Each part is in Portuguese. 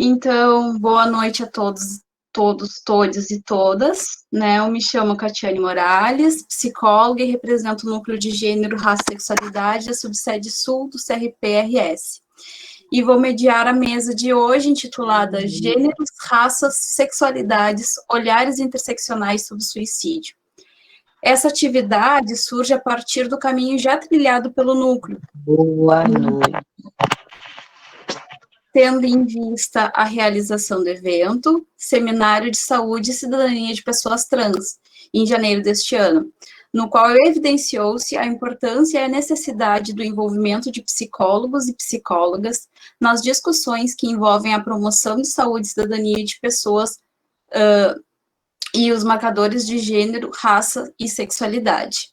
Então, boa noite a todos, todos e todas, né? Eu me chamo Catiane Morales, psicóloga e represento o Núcleo de Gênero, Raça e Sexualidade da Subsede Sul do CRPRS. E vou mediar a mesa de hoje, intitulada Gêneros, Raças, Sexualidades, Olhares Interseccionais sobre o Suicídio. Essa atividade surge a partir do caminho já trilhado pelo Núcleo. Boa noite. Tendo em vista a realização do evento, Seminário de Saúde e Cidadania de Pessoas Trans, em janeiro deste ano, no qual evidenciou-se a importância e a necessidade do envolvimento de psicólogos e psicólogas nas discussões que envolvem a promoção de saúde e cidadania de pessoas e os marcadores de gênero, raça e sexualidade.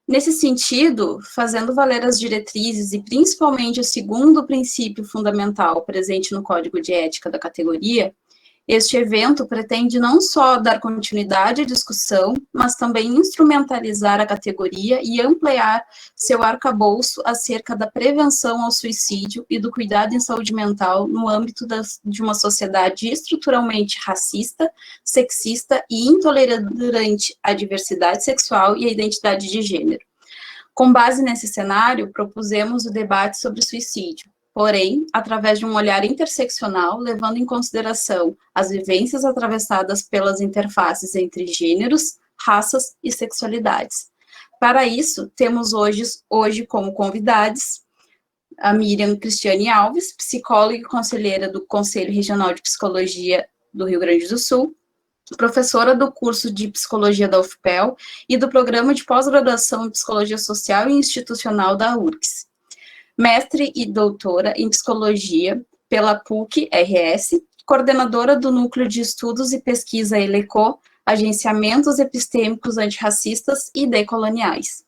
Nesse sentido, fazendo valer as diretrizes e principalmente o segundo princípio fundamental presente no Código de Ética da categoria, este evento pretende não só dar continuidade à discussão, mas também instrumentalizar a categoria e ampliar seu arcabouço acerca da prevenção ao suicídio e do cuidado em saúde mental no âmbito de uma sociedade estruturalmente racista, sexista e intolerante à diversidade sexual e à identidade de gênero. Com base nesse cenário, propusemos o debate sobre o suicídio, porém, através de um olhar interseccional, levando em consideração as vivências atravessadas pelas interfaces entre gêneros, raças e sexualidades. Para isso, temos hoje como convidados a Miriam Cristiane Alves, psicóloga e conselheira do Conselho Regional de Psicologia do Rio Grande do Sul, professora do curso de Psicologia da UFPEL e do Programa de Pós-Graduação em Psicologia Social e Institucional da URGS. Mestre e doutora em Psicologia pela PUC-RS, coordenadora do Núcleo de Estudos e Pesquisa ELECO, Agenciamentos Epistêmicos Antirracistas e Decoloniais.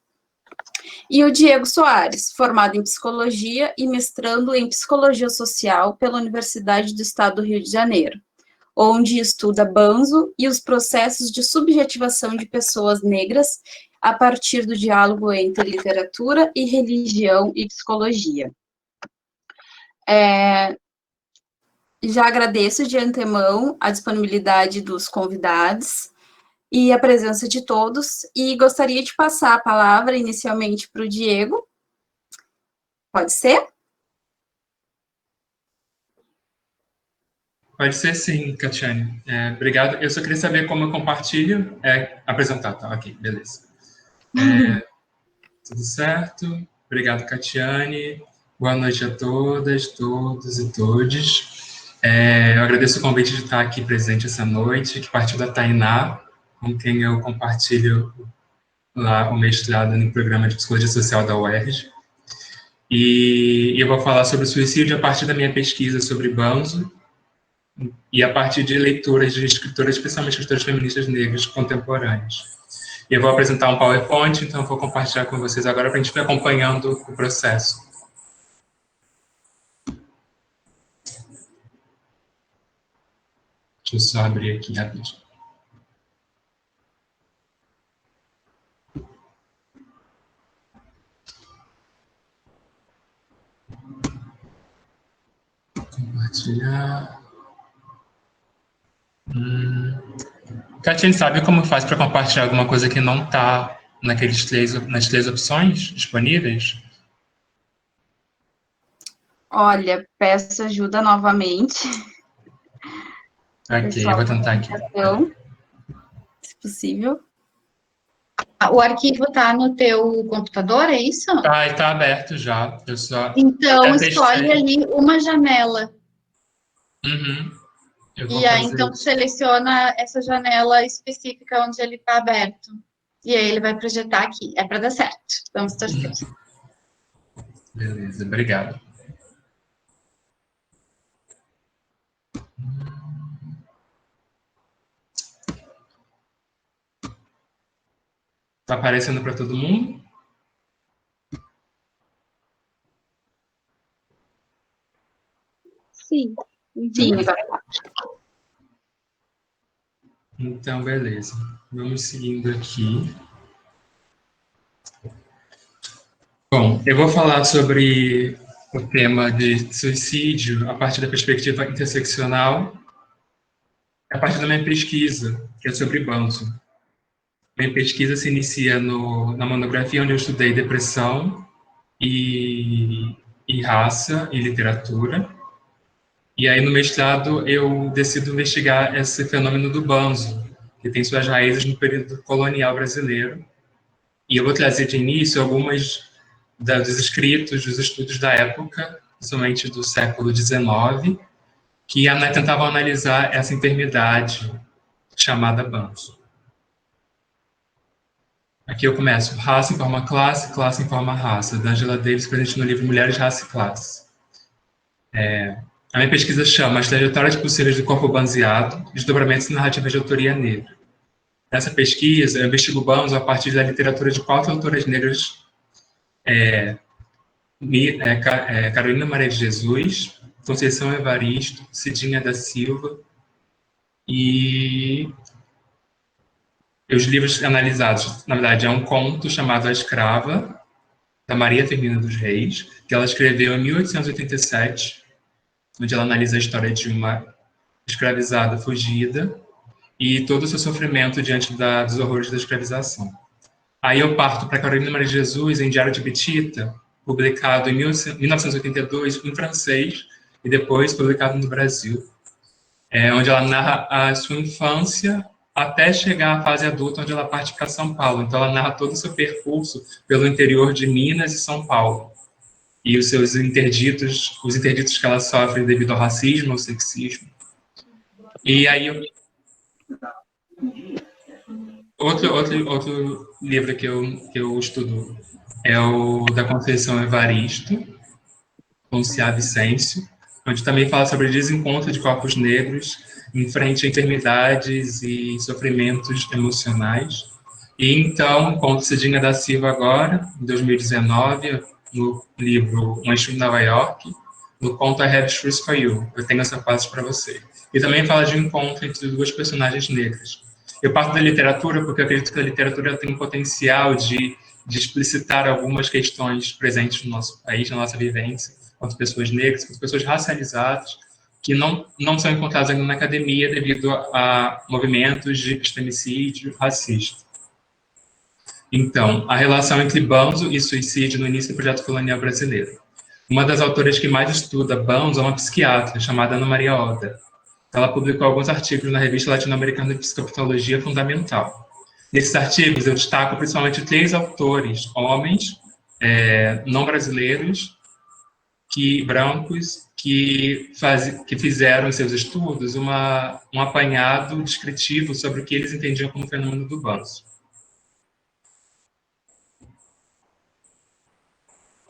E o Diego Soares, formado em Psicologia e mestrando em Psicologia Social pela Universidade do Estado do Rio de Janeiro, onde estuda banzo e os processos de subjetivação de pessoas negras a partir do diálogo entre literatura e religião e psicologia. Já agradeço de antemão a disponibilidade dos convidados e a presença de todos, e gostaria de passar a palavra inicialmente para o Diego. Pode ser? Pode ser sim, Catiane. Obrigado. Eu só queria saber como eu compartilho. Apresentar, tá? Ok, beleza. Tudo certo? Obrigado, Catiane. Boa noite a todas, todos e todes. Eu agradeço o convite de estar aqui presente essa noite, que partiu da Tainá, com quem eu compartilho lá o mestrado no Programa de Psicologia Social da UERJ. E eu vou falar sobre o suicídio a partir da minha pesquisa sobre banzo, e a partir de leituras de escritoras, especialmente escritoras feministas negras contemporâneas. Eu vou apresentar um PowerPoint, então eu vou compartilhar com vocês agora para a gente ir acompanhando o processo. Deixa eu só abrir aqui rapidinho. Compartilhar. Catiane, sabe como faz para compartilhar alguma coisa que não está nas três opções disponíveis? Olha, peço ajuda novamente. Ok, eu vou tentar aqui. Se possível. O arquivo está no teu computador, é isso? Está aberto já. Então, escolhe ali uma janela. E aí, então, seleciona essa janela específica onde ele está aberto. E aí, ele vai projetar aqui. É para dar certo. Vamos torcer. Beleza, obrigado. Está aparecendo para todo mundo? Sim. Então, beleza. Vamos seguindo aqui. Bom, eu vou falar sobre o tema de suicídio a partir da perspectiva interseccional, a partir da minha pesquisa, que é sobre Banzo. Minha pesquisa se inicia na monografia onde eu estudei depressão e raça e literatura. E aí, no mestrado, eu decido investigar esse fenômeno do banzo, que tem suas raízes no período colonial brasileiro. E eu vou trazer de início algumas dos escritos, dos estudos da época, principalmente do século XIX, que tentavam analisar essa enfermidade chamada banzo. Aqui eu começo. Raça informa classe, classe informa raça, da Angela Davis, presente no livro Mulheres, Raça e Classe. A minha pesquisa chama As Trajetórias Possíveis do Corpo Banzeado, Desdobramentos e Narrativas de Autoria Negra. Nessa pesquisa, eu investigo o banzo a partir da literatura de 4 autoras negras, Carolina Maria de Jesus, Conceição Evaristo, Cidinha da Silva, e os livros analisados, na verdade, é um conto chamado A Escrava, da Maria Firmina dos Reis, que ela escreveu em 1887, onde ela analisa a história de uma escravizada fugida e todo o seu sofrimento diante dos horrores da escravização. Aí eu parto para Carolina Maria de Jesus, em Diário de Betita, publicado em 1982 em francês e depois publicado no Brasil, onde ela narra a sua infância até chegar à fase adulta, onde ela parte para São Paulo. Então, ela narra todo o seu percurso pelo interior de Minas e São Paulo. E os seus interditos, os interditos que ela sofre devido ao racismo, ao sexismo. E aí, outro livro que eu estudo é o da Conceição Evaristo, com Cia Vicêncio, onde também fala sobre desencontro de corpos negros em frente a enfermidades e sofrimentos emocionais. E então, com Cidinha da Silva agora, em 2019, no livro Um Eixo em Nova York, no conto I Have Shoes for You, eu tenho essa paz para você. E também fala de um encontro entre duas personagens negras. Eu parto da literatura porque eu acredito que a literatura tem um potencial de explicitar algumas questões presentes no nosso país, na nossa vivência, quanto pessoas negras, quanto pessoas racializadas, que não são encontradas ainda na academia devido a movimentos de epistemicídio racista. Então, a relação entre banzo e suicídio no início do projeto colonial brasileiro. Uma das autoras que mais estuda banzo é uma psiquiatra chamada Ana Maria Oda. Ela publicou alguns artigos na Revista Latino-Americana de Psicopatologia Fundamental. Nesses artigos, eu destaco principalmente 3 autores, homens, não brasileiros, brancos, que fizeram em seus estudos um apanhado descritivo sobre o que eles entendiam como fenômeno do banzo.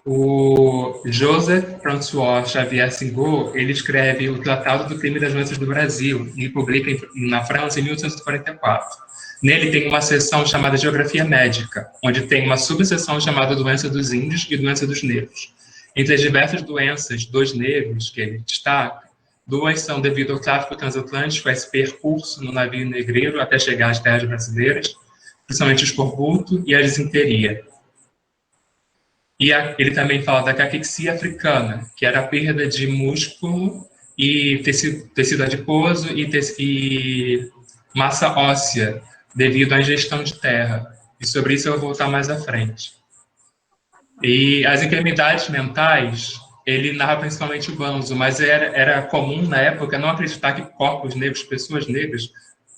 O Joseph François Xavier Singot, ele escreve o Tratado do Crime das Doenças do Brasil e publica na França em 1844. Nele tem uma seção chamada Geografia Médica, onde tem uma subseção chamada Doença dos Índios e Doença dos Negros. Entre as diversas doenças dos negros que ele destaca, 2 são devido ao tráfico transatlântico, a esse percurso no navio negreiro até chegar às terras brasileiras, principalmente o escorbuto e a disenteria. E ele também fala da caquexia africana, que era a perda de músculo e tecido adiposo e massa óssea, devido à ingestão de terra. E sobre isso eu vou voltar mais à frente. E as enfermidades mentais, ele narra principalmente o banzo, mas era comum na época não acreditar que corpos negros, pessoas negras,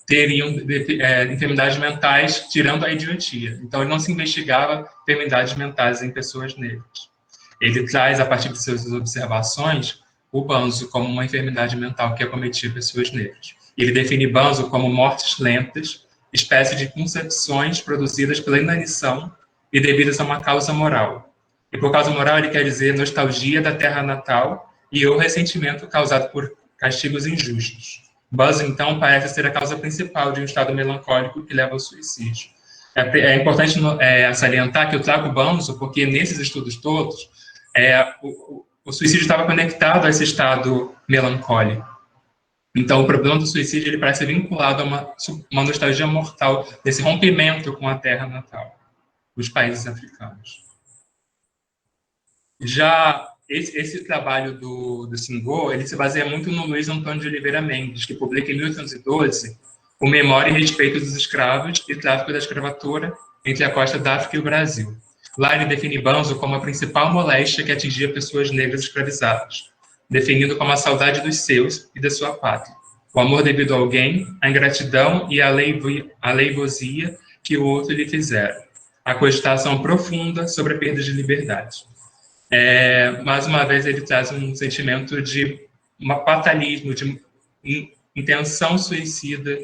teriam enfermidades mentais, tirando a idiotia. Então, ele não se investigava enfermidades mentais em pessoas negras. Ele traz, a partir de suas observações, o banzo como uma enfermidade mental que acometia pessoas negras. Ele define banzo como mortes lentas, espécie de concepções produzidas pela inanição e devidas a uma causa moral. E por causa moral, ele quer dizer nostalgia da terra natal e o ressentimento causado por castigos injustos. Banzo, então, parece ser a causa principal de um estado melancólico que leva ao suicídio. É importante salientar que eu trago banzo porque, nesses estudos todos, o suicídio estava conectado a esse estado melancólico. Então, o problema do suicídio ele parece vinculado a uma nostalgia mortal, desse rompimento com a terra natal, dos países africanos. Já esse trabalho do Singô, ele se baseia muito no Luiz Antônio de Oliveira Mendes, que publica em 1812 o Memória e Respeito dos Escravos e Tráfico da Escravatura entre a costa da África e o Brasil. Lá ele define Banzo como a principal moléstia que atingia pessoas negras escravizadas, definindo como a saudade dos seus e da sua pátria, o amor devido a alguém, a ingratidão e a aleivosia que o outro lhe fizera, a cogitação profunda sobre a perda de liberdade. Mais uma vez, ele traz um sentimento de fatalismo, de intenção suicida,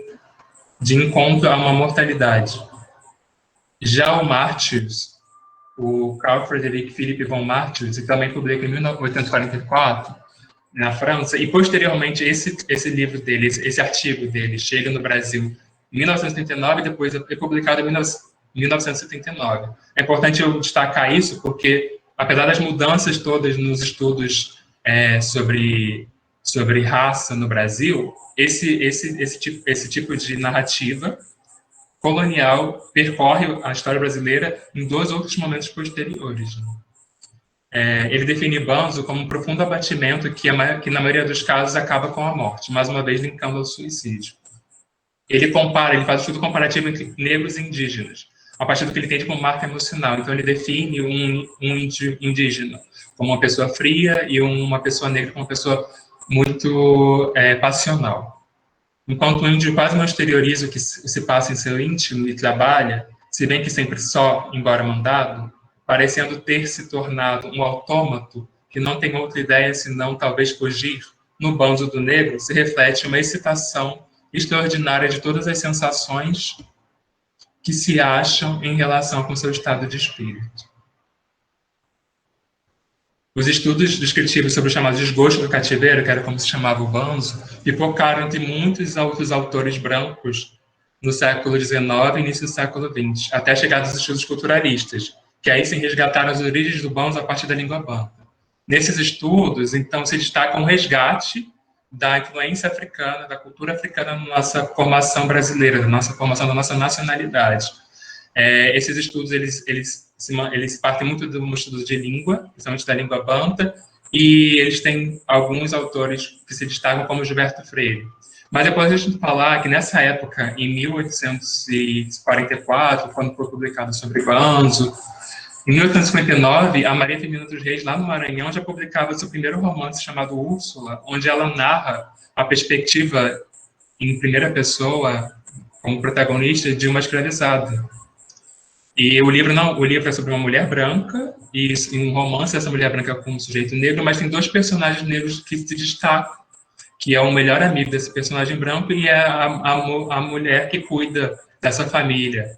de encontro a uma mortalidade. Já o Martyrs, o Carl Frederick Philippe von Martyrs, que também publica em 1844, na França, e posteriormente esse livro dele, esse artigo dele, chega no Brasil em 1939 e depois é publicado em 1979. É importante eu destacar isso porque, apesar das mudanças todas nos estudos sobre raça no Brasil, esse tipo de narrativa colonial percorre a história brasileira em 2 outros momentos posteriores. Ele define Banzo como um profundo abatimento que na maioria dos casos acaba com a morte, mais uma vez linkando ao suicídio. Ele faz um estudo comparativo entre negros e indígenas, a partir do que ele entende como marca emocional. Então, ele define um indígena como uma pessoa fria e uma pessoa negra como uma pessoa muito passional. Enquanto o índio quase não exterioriza o que se passa em seu íntimo e trabalha, se bem que sempre só, embora mandado, parecendo ter se tornado um autômato que não tem outra ideia senão talvez fugir, no Banzo do negro se reflete uma excitação extraordinária de todas as sensações que se acham em relação com seu estado de espírito. Os estudos descritivos sobre o chamado desgosto do cativeiro, que era como se chamava o Banzo, pipocaram entre muitos outros autores brancos no século XIX e início do século XX, até a chegada dos estudos culturalistas, que aí se resgataram as origens do Banzo a partir da língua banta. Nesses estudos, então, se destaca um resgate da influência africana, da cultura africana na nossa formação brasileira, na nossa formação da nossa nacionalidade. Esses estudos, eles partem muito do estudo de língua, principalmente da língua banta, e eles têm alguns autores que se destacam, como Gilberto Freire. Mas depois a gente falar que nessa época, em 1844, quando foi publicado sobre Banzo, em 1859, a Maria Firmina dos Reis, lá no Maranhão, já publicava seu primeiro romance chamado Úrsula, onde ela narra a perspectiva em primeira pessoa, como protagonista, de uma escravizada. E o livro é sobre uma mulher branca, e um romance dessa mulher branca com um sujeito negro, mas tem 2 personagens negros que se destacam, que é o melhor amigo desse personagem branco e é a mulher que cuida dessa família.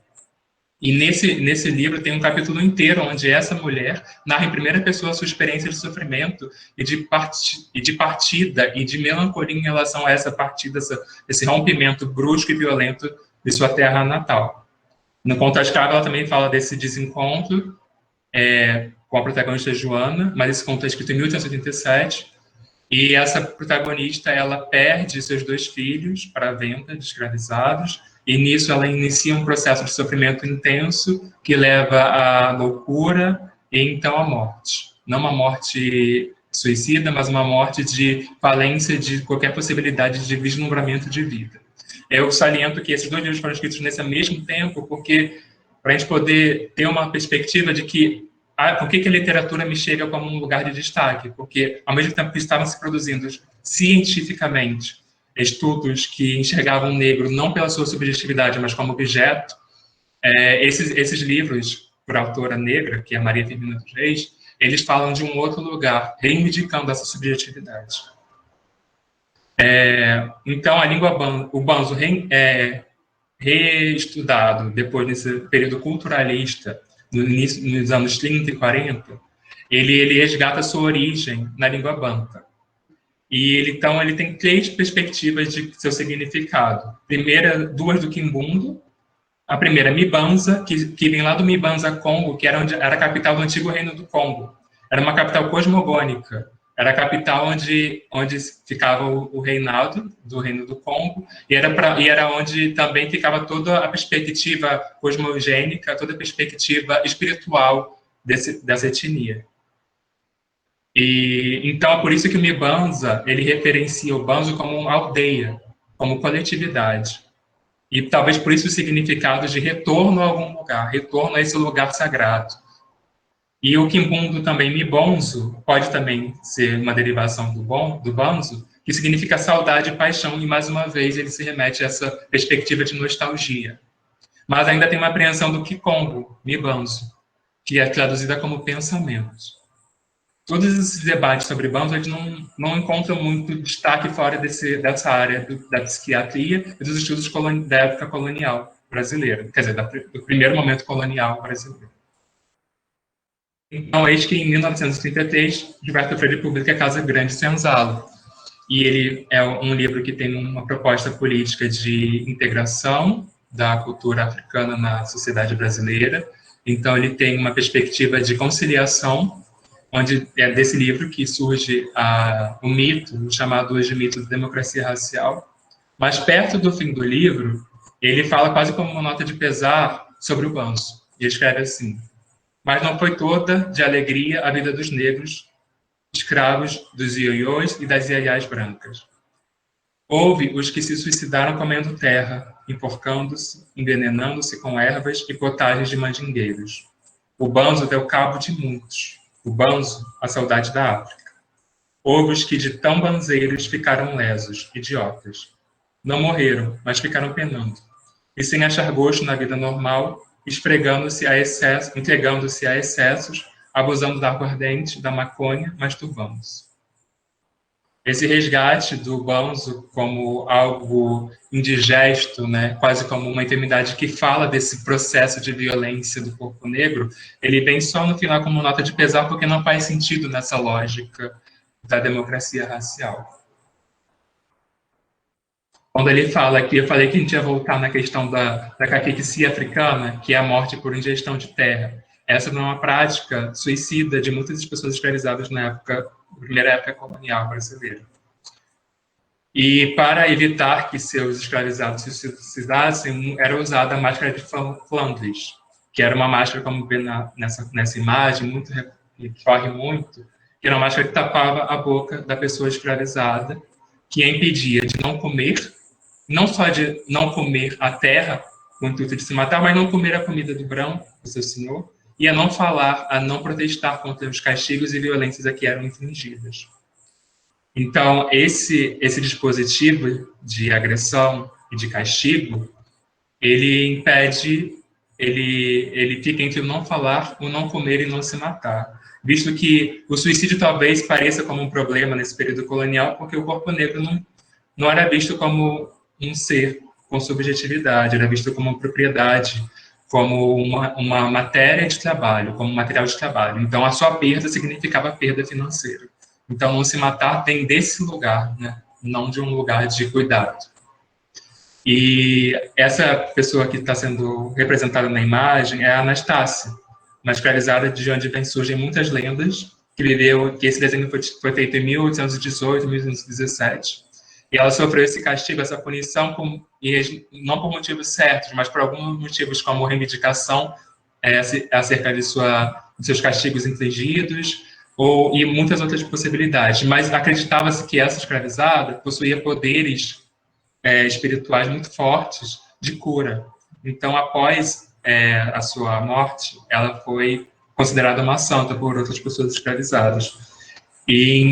E nesse livro tem um capítulo inteiro onde essa mulher narra em primeira pessoa a sua experiência de sofrimento e de partida e de melancolia em relação a essa partida, esse rompimento brusco e violento de sua terra natal. No Conto às Cabras, ela também fala desse desencontro com a protagonista Joana, mas esse conto é escrito em 1887, e essa protagonista, ela perde seus 2 filhos para a venda de escravizados, e nisso ela inicia um processo de sofrimento intenso que leva à loucura e então à morte. Não uma morte suicida, mas uma morte de falência de qualquer possibilidade de vislumbramento de vida. Eu saliento que esses 2 livros foram escritos nesse mesmo tempo, porque para a gente poder ter uma perspectiva de que por que a literatura me chega como um lugar de destaque? Porque, ao mesmo tempo que estavam se produzindo cientificamente estudos que enxergavam o negro não pela sua subjetividade, mas como objeto, esses livros, por autora negra, que é Maria Firmina dos Reis, eles falam de um outro lugar, reivindicando essa subjetividade. Então, o Banzo reestudado depois desse período culturalista, nos anos 30 e 40, ele resgata a sua origem na língua banta. E então ele tem 3 perspectivas de seu significado. Primeira, 2 do Quimbundo. A primeira, Mibanza, que vem lá do Mibanza, Congo, que era a capital do antigo reino do Congo. Era uma capital cosmogônica. Era a capital onde ficava o reinado do reino do Congo, e era onde também ficava toda a perspectiva cosmogênica, toda a perspectiva espiritual dessa etnia. E então é por isso que o Mibanza, ele referencia o banzo como uma aldeia, como coletividade. E talvez por isso o significado de retorno a algum lugar, retorno a esse lugar sagrado. E o Quimbundo também, Mibonzo, pode também ser uma derivação do banzo, que significa saudade e paixão, e mais uma vez ele se remete a essa perspectiva de nostalgia. Mas ainda tem uma apreensão do Kikongo, Mibanzo, que é traduzida como pensamento. Todos esses debates sobre banzo, eles não encontram muito destaque fora dessa área da psiquiatria e dos estudos da época colonial brasileira, quer dizer, do primeiro momento colonial brasileiro. Então, eis que em 1933, Gilberto Freire publica Casa Grande Senzala. E ele é um livro que tem uma proposta política de integração da cultura africana na sociedade brasileira. Então, ele tem uma perspectiva de conciliação, onde é desse livro que surge o mito, chamado hoje mito da democracia racial. Mas perto do fim do livro, ele fala quase como uma nota de pesar sobre o banzo. E escreve assim: mas não foi toda de alegria a vida dos negros, escravos dos ioiôs e das iaiás brancas. Houve os que se suicidaram comendo terra, enforcando-se, envenenando-se com ervas e potagens de mandingueiros. O banzo deu cabo de muitos. O banzo, a saudade da África. Houve os que de tão banzeiros ficaram lesos, idiotas. Não morreram, mas ficaram penando. E sem achar gosto na vida normal, esfregando-se a excesso, entregando-se a excessos, abusando da aguardente, da maconha, masturbando-se. Esse resgate do banzo como algo indigesto, né, quase como uma enfermidade que fala desse processo de violência do corpo negro, ele vem só no final como nota de pesar, porque não faz sentido nessa lógica da democracia racial. Quando ele fala que, eu falei que a gente ia voltar na questão da caquexia africana, que é a morte por ingestão de terra. Essa é uma prática suicida de muitas pessoas escravizadas na primeira época colonial brasileira. E para evitar que seus escravizados se suicidassem, era usada a máscara de Flandres, que era uma máscara, como vê nessa imagem, que corre muito, que era uma máscara que tapava a boca da pessoa escravizada, que a impedia de não comer, não só de não comer a terra, com o intuito de se matar, mas não comer a comida do branco, do seu senhor, e a não falar, a não protestar contra os castigos e violências a que eram infligidas. Então, esse dispositivo de agressão e de castigo, ele impede, ele fica entre o não falar, o não comer e não se matar. Visto que o suicídio talvez pareça como um problema nesse período colonial, porque o corpo negro não era visto como um ser com subjetividade, era visto como uma propriedade, como uma matéria de trabalho, como um material de trabalho. Então, a sua perda significava perda financeira. Então, não se matar vem desse lugar, né? Não de um lugar de cuidado. E essa pessoa que está sendo representada na imagem é a Anastácia, uma escravizada de onde surgem muitas lendas, que esse desenho foi feito em 1818, 1817, e ela sofreu esse castigo, essa punição, não por motivos certos, mas por alguns motivos, como reivindicação acerca de seus castigos infligidos, e muitas outras possibilidades. Mas acreditava-se que essa escravizada possuía poderes espirituais muito fortes de cura. Então, após a sua morte, ela foi considerada uma santa por outras pessoas escravizadas. E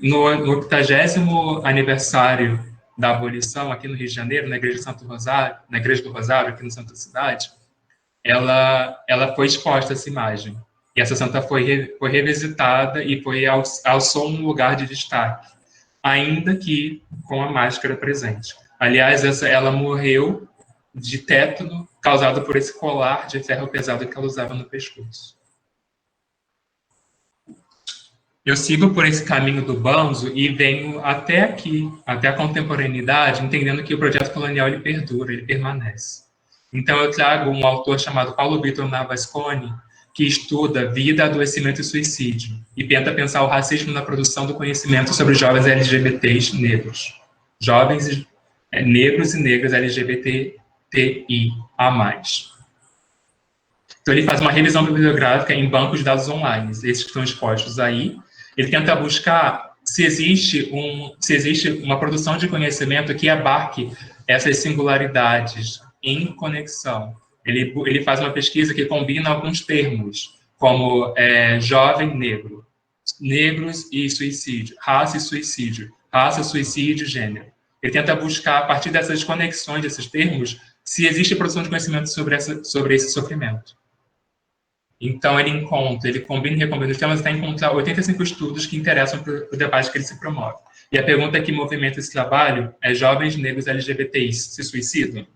no 80º aniversário da abolição aqui no Rio de Janeiro, na Igreja do Rosário, aqui no Centro da Cidade, ela foi exposta essa imagem. E essa santa foi revisitada e alçou um lugar de destaque, ainda que com a máscara presente. Aliás, ela morreu de tétano causado por esse colar de ferro pesado que ela usava no pescoço. Eu sigo por esse caminho do banzo e venho até aqui, até a contemporaneidade, entendendo que o projeto colonial ele perdura, ele permanece. Então, eu trago um autor chamado Paulo Vitor Navasconi, que estuda vida, adoecimento e suicídio, e tenta pensar o racismo na produção do conhecimento sobre jovens LGBTs negros. Jovens negros e negras LGBTIA+. Então, ele faz uma revisão bibliográfica em bancos de dados online, esses que estão expostos aí, Ele tenta buscar se existe uma produção de conhecimento que abarque essas singularidades em conexão. Ele faz uma pesquisa que combina alguns termos, como jovem negro, negros e suicídio, raça e suicídio, raça, suicídio, gênero. Ele tenta buscar, a partir dessas conexões, desses termos, se existe produção de conhecimento sobre esse sofrimento. Então, ele combina e recombina os temas até encontrar 85 estudos que interessam para o debate que ele se promove. E a pergunta que movimenta esse trabalho é: jovens negros LGBTIs se suicidam?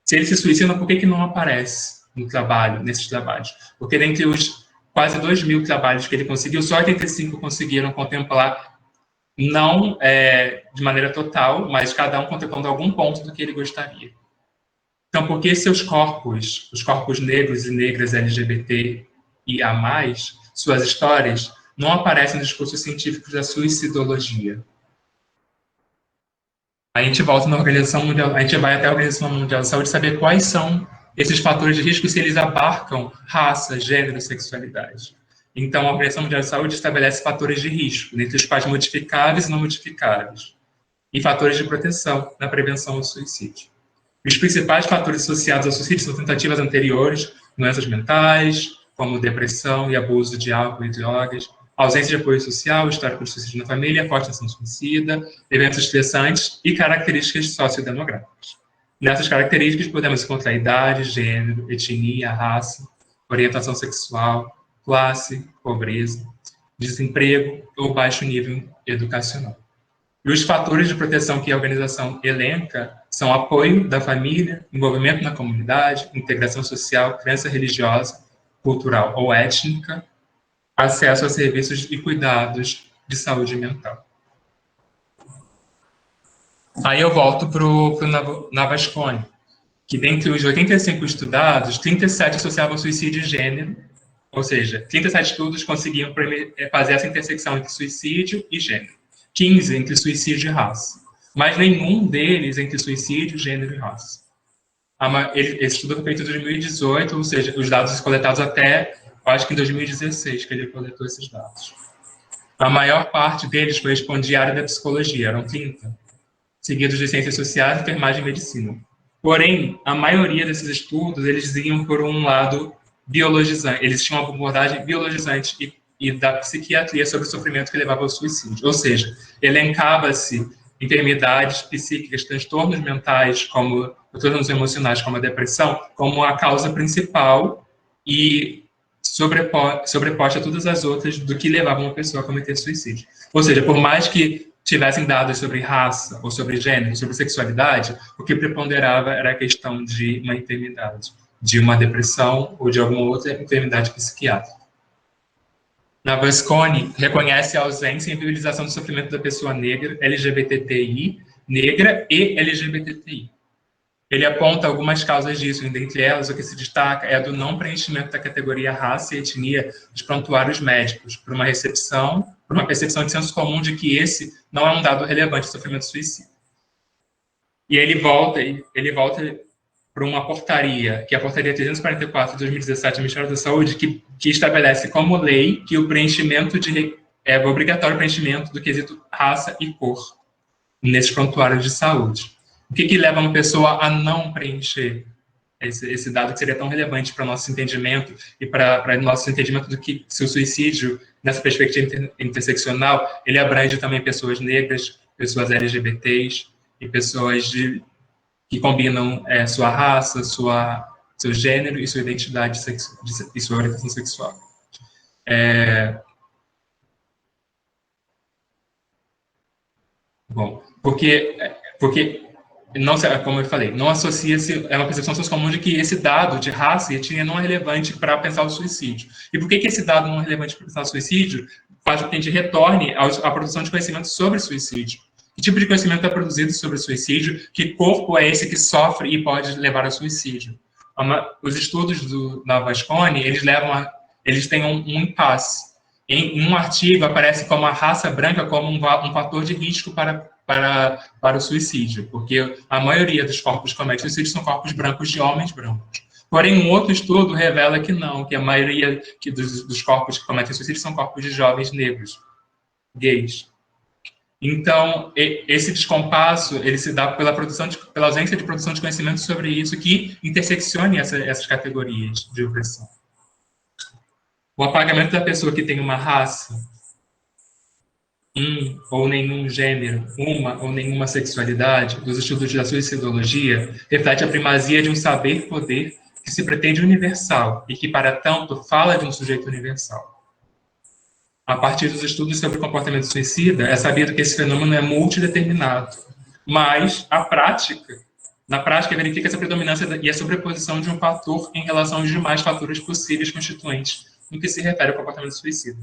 Se eles se suicidam, por que não aparece no trabalho, nesses trabalhos? Porque dentre os quase 2.000 trabalhos que ele conseguiu, só 85 conseguiram contemplar, não de maneira total, mas cada um contemplando algum ponto do que ele gostaria. Então, por que os corpos negros e negras LGBT e a mais, suas histórias, não aparecem nos discursos científicos da suicidologia? A gente volta na Organização Mundial, a gente vai até a Organização Mundial da Saúde saber quais são esses fatores de risco, se eles abarcam raça, gênero, sexualidade. Então, a Organização Mundial da Saúde estabelece fatores de risco, dentre os quais modificáveis e não modificáveis, e fatores de proteção na prevenção do suicídio. Os principais fatores associados ao suicídio são tentativas anteriores, doenças mentais, como depressão e abuso de álcool e drogas, ausência de apoio social, histórico de suicídio na família, forte ação suicida, eventos estressantes e características sociodemográficas. Nessas características podemos encontrar idade, gênero, etnia, raça, orientação sexual, classe, pobreza, desemprego ou baixo nível educacional. E os fatores de proteção que a organização elenca são apoio da família, envolvimento na comunidade, integração social, crença religiosa, cultural ou étnica, acesso a serviços e cuidados de saúde mental. Aí eu volto para o Navasconi, que dentre os 85 estudados, 37 associavam suicídio e gênero, ou seja, 37 estudos conseguiam fazer essa intersecção entre suicídio e gênero, 15 entre suicídio e raça, mas nenhum deles entre suicídio, gênero e raça. Esse estudo foi feito em 2018, ou seja, os dados coletados até, acho que em 2016, que ele coletou esses dados. A maior parte deles corresponde à área da psicologia, eram 30, seguidos de ciências sociais, enfermagem e medicina. Porém, a maioria desses estudos, eles iam por um lado biologizante, eles tinham uma abordagem biologizante e da psiquiatria sobre o sofrimento que levava ao suicídio. Ou seja, elencava-se enfermidades psíquicas, transtornos mentais, como transtornos emocionais, como a depressão, como a causa principal e sobreposta a todas as outras do que levava uma pessoa a cometer suicídio. Ou seja, por mais que tivessem dados sobre raça, ou sobre gênero, sobre sexualidade, o que preponderava era a questão de uma enfermidade, de uma depressão ou de alguma outra enfermidade psiquiátrica. Navasconi reconhece a ausência e invisibilização do sofrimento da pessoa negra, LGBTI, negra e LGBTI. Ele aponta algumas causas disso, e dentre elas, o que se destaca é a do não preenchimento da categoria raça e etnia dos prontuários médicos, por uma percepção de senso comum de que esse não é um dado relevante do sofrimento suicida. E ele volta para uma portaria, que é a portaria 344 de 2017 do Ministério da Saúde, que estabelece como lei que o preenchimento é obrigatório o preenchimento do quesito raça e cor nesses prontuários de saúde. O que leva uma pessoa a não preencher esse dado que seria tão relevante para o nosso entendimento e para o nosso entendimento do que se o suicídio, nessa perspectiva interseccional, ele abrange também pessoas negras, pessoas LGBTs e pessoas que combinam sua raça, seu gênero e sua identidade e sua orientação sexual. Bom, porque não, como eu falei, não associa-se, é uma percepção sociocomum de que esse dado de raça e etnia não é relevante para pensar o suicídio. E por que esse dado não é relevante para pensar o suicídio? Faz com que a gente retorne à produção de conhecimento sobre suicídio. Que tipo de conhecimento é produzido sobre suicídio? Que corpo é esse que sofre e pode levar ao suicídio? Os estudos do Navasconi, eles têm um impasse. Em um artigo, aparece como a raça branca como um fator de risco para o suicídio, porque a maioria dos corpos que cometem suicídio são corpos brancos de homens brancos. Porém, um outro estudo revela que não, que a maioria dos corpos que cometem suicídio são corpos de jovens negros, gays. Então, esse descompasso, ele se dá pela ausência de produção de conhecimento sobre isso, que interseccione essas categorias de opressão. O apagamento da pessoa que tem uma raça, ou nenhum gênero, uma ou nenhuma sexualidade, dos estudos da suicidologia, reflete a primazia de um saber-poder que se pretende universal e que, para tanto, fala de um sujeito universal. A partir dos estudos sobre o comportamento suicida, é sabido que esse fenômeno é multideterminado, mas na prática, verifica-se a predominância e a sobreposição de um fator em relação aos demais fatores possíveis constituintes no que se refere ao comportamento suicida.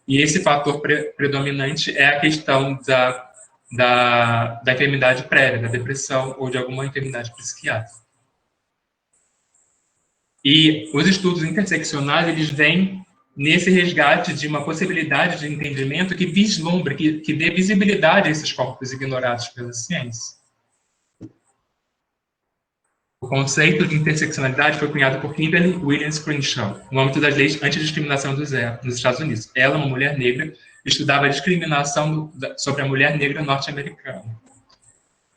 E esse fator predominante é a questão da enfermidade prévia, da depressão ou de alguma enfermidade psiquiátrica. E os estudos interseccionais, eles vêm nesse resgate de uma possibilidade de entendimento que vislumbra, que dê visibilidade a esses corpos ignorados pela ciência. O conceito de interseccionalidade foi cunhado por Kimberly Williams Crenshaw, no âmbito das leis antidiscriminação nos Estados Unidos. Ela, uma mulher negra, estudava a discriminação sobre a mulher negra norte-americana.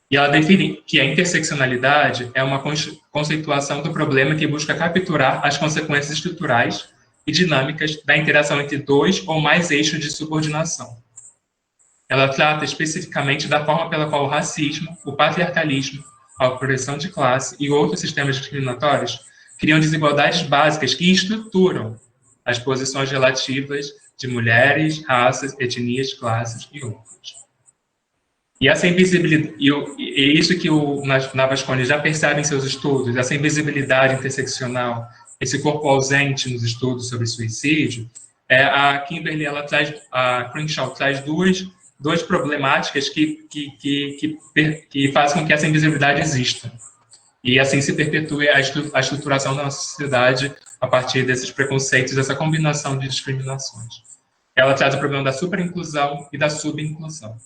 E ela define que a interseccionalidade é uma conceituação do problema que busca capturar as consequências estruturais e dinâmicas da interação entre dois ou mais eixos de subordinação. Ela trata especificamente da forma pela qual o racismo, o patriarcalismo, a opressão de classe e outros sistemas discriminatórios criam desigualdades básicas que estruturam as posições relativas de mulheres, raças, etnias, classes e outros. E essa invisibilidade, e isso que o Navasconi já percebe em seus estudos, essa invisibilidade interseccional, esse corpo ausente nos estudos sobre suicídio, a Kimberly, a Crenshaw traz duas problemáticas que fazem com que essa invisibilidade exista. E assim se perpetue a estruturação da nossa sociedade a partir desses preconceitos, dessa combinação de discriminações. Ela traz o problema da superinclusão e da subinclusão.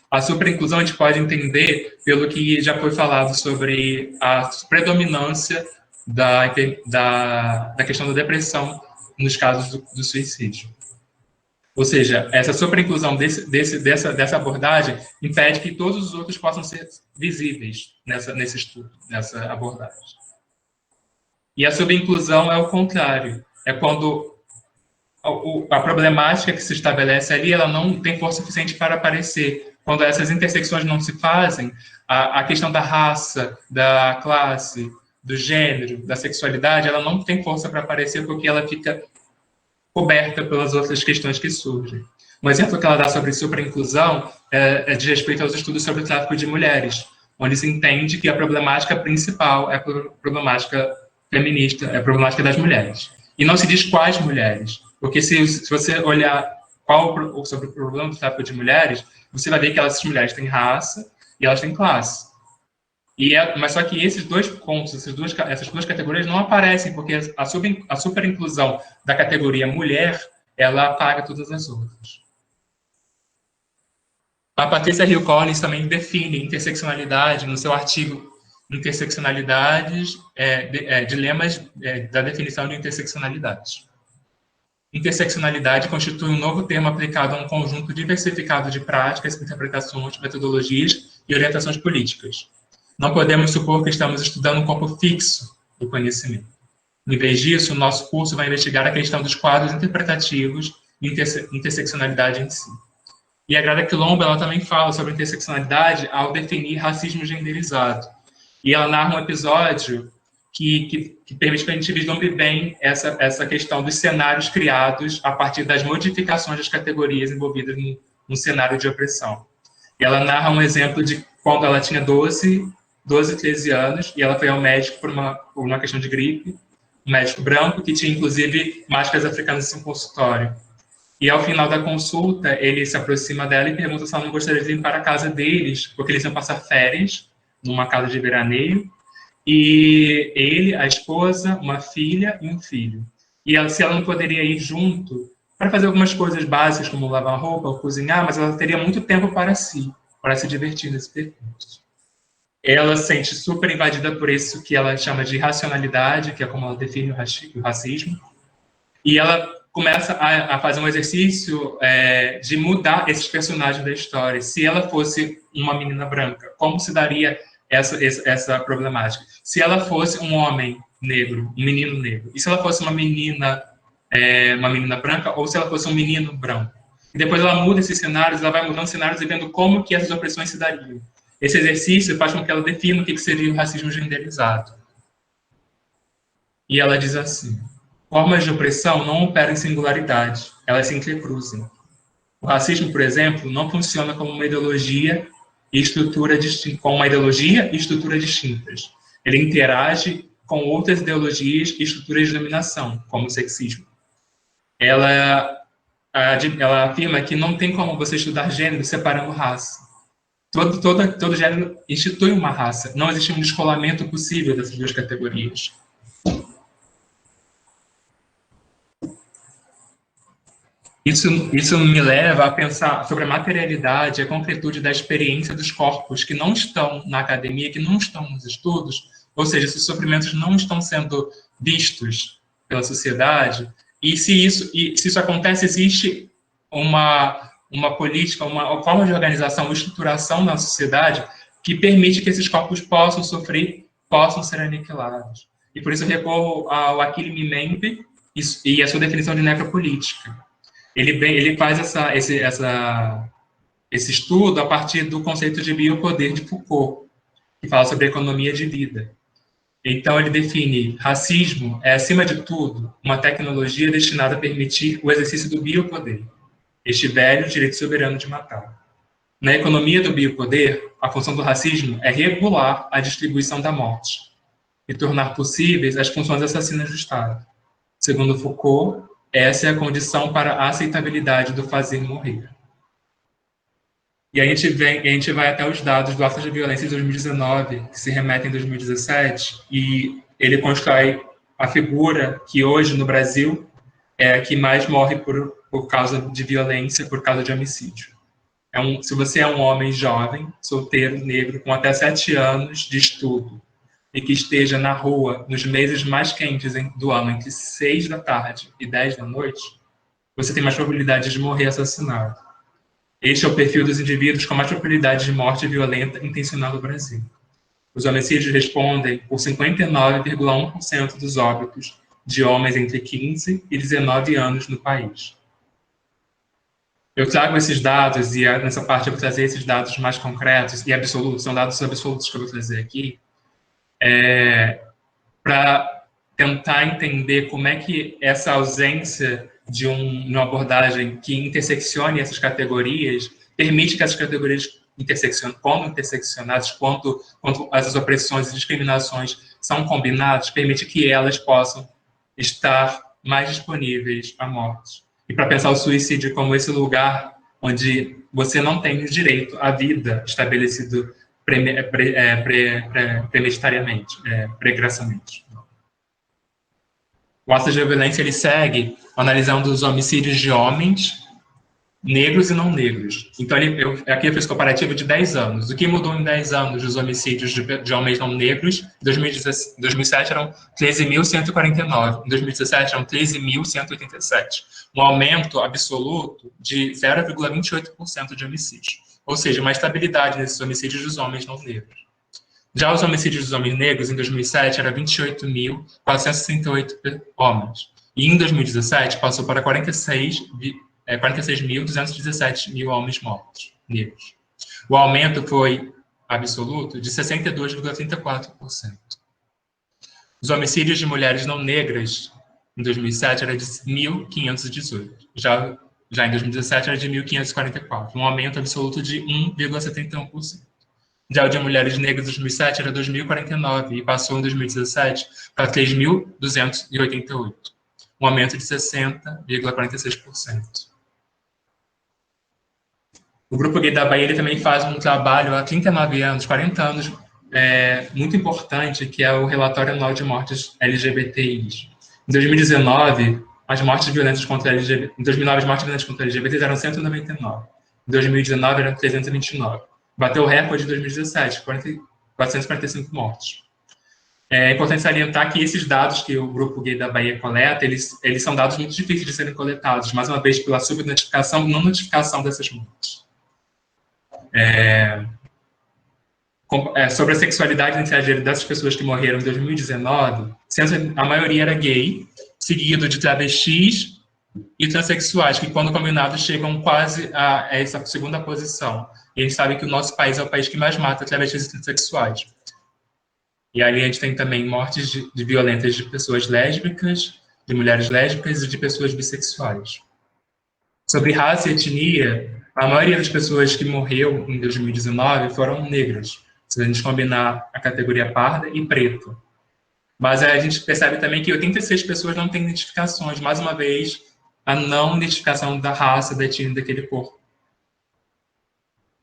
A superinclusão a gente pode entender pelo que já foi falado sobre a predominância da questão da depressão nos casos do suicídio. Ou seja, essa superinclusão dessa abordagem impede que todos os outros possam ser visíveis nesse estudo, nessa abordagem. E a subinclusão é o contrário. É quando a problemática que se estabelece ali, ela não tem força suficiente para aparecer. Quando essas intersecções não se fazem, a questão da raça, da classe, do gênero, da sexualidade, ela não tem força para aparecer porque ela fica coberta pelas outras questões que surgem. Um exemplo que ela dá sobre superinclusão é de respeito aos estudos sobre o tráfico de mulheres, onde se entende que a problemática principal é a problemática feminista, é a problemática das mulheres. E não se diz quais mulheres, porque se você olhar sobre o problema do tráfico de mulheres, você vai ver que essas mulheres têm raça e elas têm classe. Mas só que esses dois pontos, essas duas categorias não aparecem, porque a superinclusão da categoria mulher, ela apaga todas as outras. A Patrícia Hill Collins também define interseccionalidade no seu artigo Interseccionalidades, dilemas da definição de interseccionalidade. Interseccionalidade constitui um novo termo aplicado a um conjunto diversificado de práticas, interpretações, metodologias e orientações políticas. Não podemos supor que estamos estudando um corpo fixo do conhecimento. Em vez disso, o nosso curso vai investigar a questão dos quadros interpretativos e interseccionalidade em si. E a Grada Quilombo, ela também fala sobre interseccionalidade ao definir racismo genderizado. E ela narra um episódio que permite que a gente vislumbre bem essa questão dos cenários criados a partir das modificações das categorias envolvidas num cenário de opressão. E ela narra um exemplo de quando ela tinha 12, 13 anos, e ela foi ao médico por uma questão de gripe, um médico branco, que tinha, inclusive, máscaras africanas em seu consultório. E, ao final da consulta, ele se aproxima dela e pergunta se ela não gostaria de ir para a casa deles, porque eles iam passar férias numa casa de veraneio, e ele, a esposa, uma filha e um filho. E se ela não poderia ir junto para fazer algumas coisas básicas, como lavar roupa ou cozinhar, mas ela teria muito tempo para si, para se divertir nesse percurso. Ela se sente super invadida por isso que ela chama de irracionalidade, que é como ela define o racismo, e ela começa a fazer um exercício de mudar esses personagens da história. Se ela fosse uma menina branca, como se daria essa problemática? Se ela fosse um homem negro, um menino negro, e se ela fosse uma menina branca, ou se ela fosse um menino branco? E depois ela muda esses cenários, ela vai mudando cenários e vendo como que essas opressões se dariam. Esse exercício faz com que ela defina o que seria o racismo genderizado. E ela diz assim: formas de opressão não operam em singularidade, elas se entrecruzam. O racismo, por exemplo, não funciona como uma ideologia e estrutura distintas. Ele interage com outras ideologias e estruturas de dominação, como o sexismo. Ela afirma que não tem como você estudar gênero separando raça. Todo gênero institui uma raça. Não existe um descolamento possível dessas duas categorias. Isso me leva a pensar sobre a materialidade, a concretude da experiência dos corpos que não estão na academia, que não estão nos estudos, ou seja, esses sofrimentos não estão sendo vistos pela sociedade. E se isso acontece, existe uma política, uma forma de organização, uma estruturação na sociedade que permite que esses corpos possam sofrer, possam ser aniquilados. E por isso eu recorro ao Achille Mbembe e a sua definição de necropolítica. Ele faz esse estudo a partir do conceito de biopoder de Foucault, que fala sobre a economia de vida. Então, ele define racismo é, acima de tudo, uma tecnologia destinada a permitir o exercício do biopoder, este velho direito soberano de matar. Na economia do biopoder, a função do racismo é regular a distribuição da morte e tornar possíveis as funções assassinas do Estado. Segundo Foucault, essa é a condição para a aceitabilidade do fazer morrer. E a gente vai até os dados do Atos de Violência de 2019, que se remetem em 2017, e ele constrói a figura que hoje no Brasil é a que mais morre por causa de violência, por causa de homicídio. Se você é um homem jovem, solteiro, negro, com até 7 anos de estudo, e que esteja na rua nos meses mais quentes do ano, entre 6 da tarde e 10 da noite, você tem mais probabilidade de morrer assassinado. Este é o perfil dos indivíduos com mais probabilidade de morte violenta intencional no Brasil. Os homicídios respondem por 59,1% dos óbitos de homens entre 15 e 19 anos no país. Eu trago esses dados, e nessa parte eu vou trazer esses dados mais concretos e absolutos, são dados absolutos que eu vou trazer aqui, para tentar entender como é que essa ausência de uma abordagem que interseccione essas categorias permite que essas categorias quando interseccionadas, quando essas opressões e discriminações são combinadas, permite que elas possam estar mais disponíveis à morte. E para pensar o suicídio como esse lugar onde você não tem o direito à vida estabelecido premeditariamente, pregressamente. O ato de violência ele segue analisando os homicídios de homens, negros e não negros. Então, aqui eu fiz comparativo de 10 anos. O que mudou em 10 anos dos homicídios de homens não negros? Em 2007 eram 13.149. Em 2017 eram 13.187. Um aumento absoluto de 0,28% de homicídios. Ou seja, uma estabilidade nesses homicídios dos homens não negros. Já os homicídios dos homens negros, em 2007, era 28.468 homens. E em 2017, passou para 46.217 homens mortos, negros. O aumento foi absoluto de 62,34%. Os homicídios de mulheres não negras, em 2007, era de 1.518. Já em 2017, era de 1.544. Um aumento absoluto de 1,71%. Já o de mulheres negras em 2007 era 2.049 e passou em 2017 para 3.288, um aumento de 60,46%. O Grupo Gay da Bahia ele também faz um trabalho há 39 anos, 40 anos, muito importante, que é o Relatório Anual de Mortes LGBTI. Em 2019, as mortes violentas contra LGBT, em 2009, as mortes violentas contra LGBT eram 199. Em 2019, eram 329. Bateu o recorde de 2017, 445 mortes. É importante salientar que esses dados que o Grupo Gay da Bahia coleta, eles são dados muito difíceis de serem coletados, mais uma vez pela subnotificação e não notificação dessas mortes. Sobre a sexualidade e identidade dessas pessoas que morreram em 2019, a maioria era gay, seguido de travestis e transexuais, que quando combinados chegam quase a essa segunda posição. E a gente sabe que o nosso país é o país que mais mata travestis e transexuais. E ali a gente tem também mortes de violentas de pessoas lésbicas, de mulheres lésbicas e de pessoas bissexuais. Sobre raça e etnia, a maioria das pessoas que morreu em 2019 foram negras, se a gente combinar a categoria parda e preto. Mas a gente percebe também que 86 pessoas não têm identificações, mais uma vez, a não identificação da raça, da etnia daquele corpo.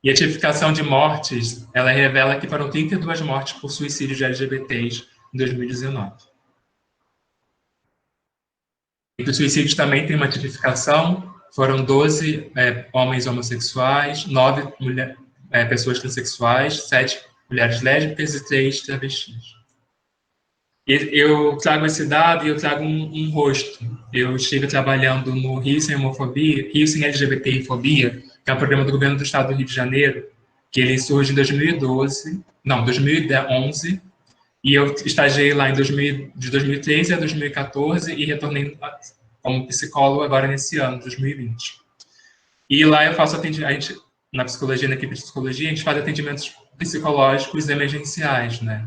E a tipificação de mortes, ela revela que foram 32 mortes por suicídio de LGBTs em 2019. Entre os suicídios também tem uma tipificação, foram 12 homens homossexuais, 9 pessoas transexuais, 7 mulheres lésbicas e 3 travestis. Eu trago esse dado e eu trago um rosto. Eu estive trabalhando no Rio Sem Homofobia, Rio Sem LGBTI-fobia, que é um programa do governo do estado do Rio de Janeiro, que ele surge em 2011, e eu estagiei lá de 2013 a 2014 e retornei como psicólogo agora nesse ano, 2020. E lá eu faço atendimento, na psicologia, na equipe de psicologia, a gente faz atendimentos psicológicos emergenciais, né?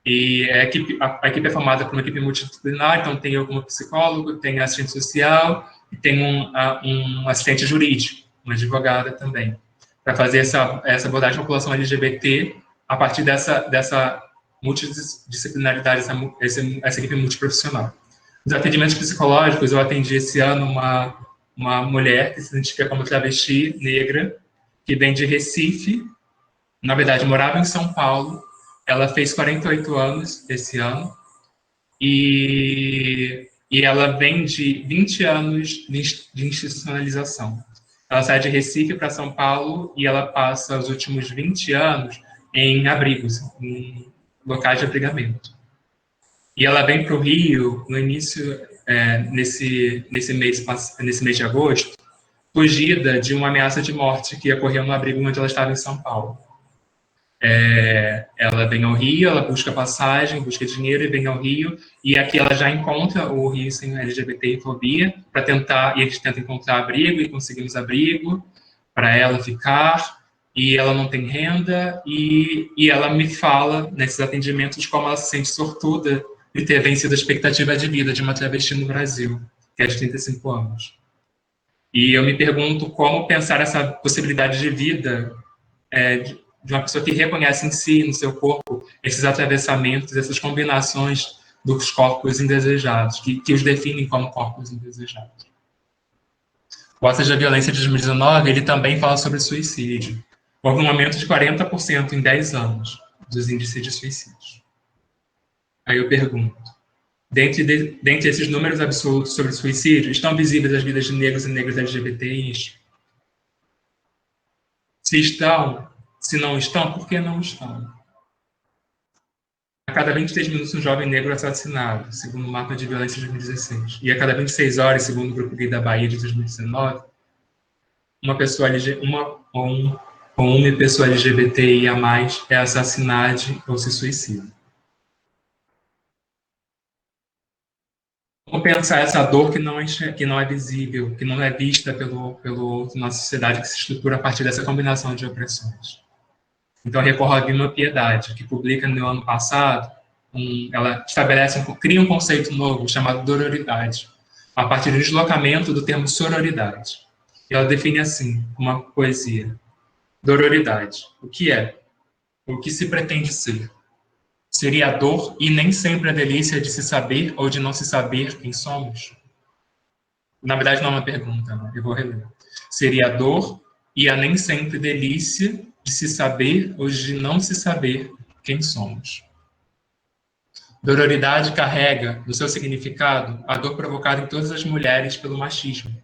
E a equipe é formada por uma equipe multidisciplinar, então tem eu como psicólogo, tem assistente social e tem um assistente jurídico, uma advogada também, para fazer essa abordagem da população LGBT a partir dessa multidisciplinaridade, essa equipe multiprofissional. Nos atendimentos psicológicos, eu atendi esse ano uma mulher que se identifica como travesti negra, que vem de Recife, na verdade morava em São Paulo. Ela fez 48 anos esse ano e ela vem de 20 anos de institucionalização. Ela sai de Recife para São Paulo e ela passa os últimos 20 anos em abrigos, em locais de abrigamento. E ela vem para o Rio no início, nesse mês de agosto, fugida de uma ameaça de morte que ocorreu no abrigo onde ela estava em São Paulo. Ela vem ao Rio, ela busca passagem, busca dinheiro e vem ao Rio, e aqui ela já encontra o Rio Sem LGBTI-fobia, e eles tentam encontrar abrigo, e conseguimos abrigo para ela ficar, e ela não tem renda, e ela me fala, nesses atendimentos, como ela se sente sortuda de ter vencido a expectativa de vida de uma travesti no Brasil, que é de 35 anos. E eu me pergunto como pensar essa possibilidade de vida de uma pessoa que reconhece em si, no seu corpo, esses atravessamentos, essas combinações dos corpos indesejados, que os definem como corpos indesejados. O Atos da Violência de 2019, ele também fala sobre suicídio. Houve um aumento de 40% em 10 anos dos índices de suicídios. Aí eu pergunto, dentre esses números absolutos sobre suicídio, estão visíveis as vidas de negros e negras LGBTIs? Se não estão, por que não estão? A cada 23 minutos, um jovem negro é assassinado, segundo o mapa de violência de 2016. E a cada 26 horas, segundo o Grupo Gay da Bahia de 2019, uma pessoa LGBTIA+, é assassinada ou se suicida. Como pensar essa dor que não é visível, que não é vista pelo outro na sociedade, que se estrutura a partir dessa combinação de opressões? Então, recorro à Vilma Piedade, que publica no ano passado, ela cria um conceito novo chamado dororidade, a partir do deslocamento do termo sororidade. E ela define assim, uma poesia. Dororidade. O que é? O que se pretende ser? Seria a dor e nem sempre a delícia de se saber ou de não se saber quem somos? Na verdade, não é uma pergunta, né? Eu vou reler. Seria a dor e a nem sempre delícia de se saber ou de não se saber quem somos. Dororidade carrega, no seu significado, a dor provocada em todas as mulheres pelo machismo.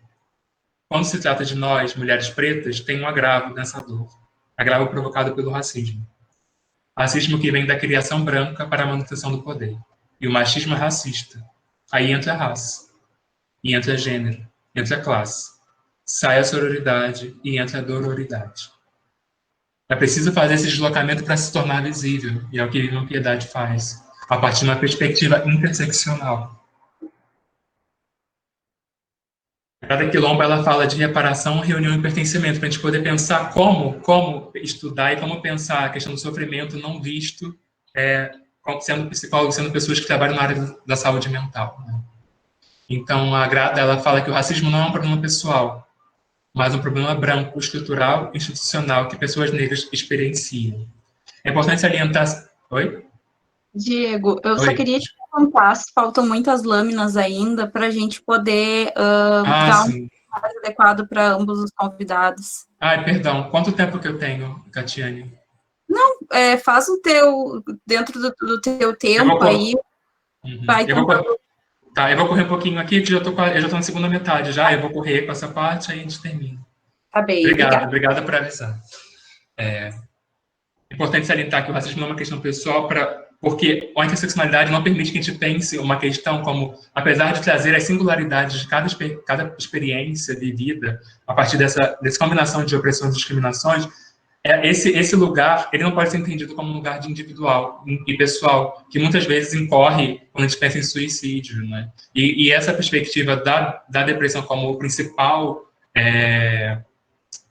Quando se trata de nós, mulheres pretas, tem um agravo nessa dor. Agravo provocado pelo racismo. Racismo que vem da criação branca para a manutenção do poder. E o machismo é racista. Aí entra a raça, e entra gênero, entra a classe. Sai a sororidade e entra a dororidade. É preciso fazer esse deslocamento para se tornar visível, e é o que a Piedade faz, a partir de uma perspectiva interseccional. Cada quilombo ela fala de reparação, reunião e pertencimento, para a gente poder pensar como estudar e como pensar a questão do sofrimento não visto, sendo psicólogos, sendo pessoas que trabalham na área da saúde mental. Né? Então, a Grada ela fala que o racismo não é um problema pessoal, mas um problema branco, estrutural, institucional, que pessoas negras experienciam. É importante salientar... Oi? Diego, eu só Oi. queria te perguntar se faltam muitas lâminas ainda para a gente poder dar um mais adequado para ambos os convidados. Ai, perdão. Quanto tempo que eu tenho, Catiane? Não, faz o teu, dentro do teu tempo aí. Vai eu vou correr um pouquinho aqui, que eu já tô na segunda metade já. Eu vou correr com essa parte, aí a gente termina. Tá bem, obrigada por avisar. É importante salientar que o racismo não é uma questão pessoal, porque a interseccionalidade não permite que a gente pense uma questão como, apesar de trazer as singularidades de cada experiência vivida, a partir dessa combinação de opressões e discriminações, esse lugar ele não pode ser entendido como um lugar de individual e pessoal, que muitas vezes incorre quando a gente pensa em suicídio. Né? E essa perspectiva da depressão como a principal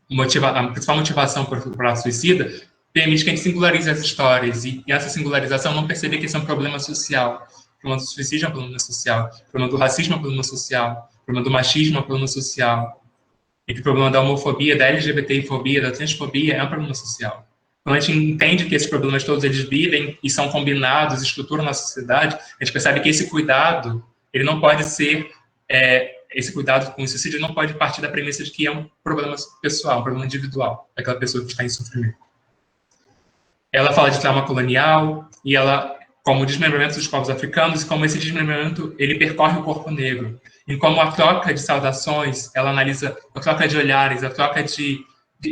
motivação para o suicida permite que a gente singularize as histórias, e essa singularização não perceber que isso é um problema social. O problema do suicídio é um problema social, o problema do racismo é um problema social, o problema do machismo é um problema social, e que o problema da homofobia, da LGBTfobia, da transfobia é um problema social. Quando a gente entende que esses problemas todos eles vivem e são combinados, estruturam na sociedade, a gente percebe que esse cuidado, ele não pode ser, esse cuidado com o suicídio não pode partir da premissa de que é um problema pessoal, um problema individual, daquela pessoa que está em sofrimento. Ela fala de trauma colonial, e ela, como o desmembramento dos povos africanos, e como esse desmembramento, ele percorre o corpo negro. E como a troca de saudações, ela analisa a troca de olhares, a troca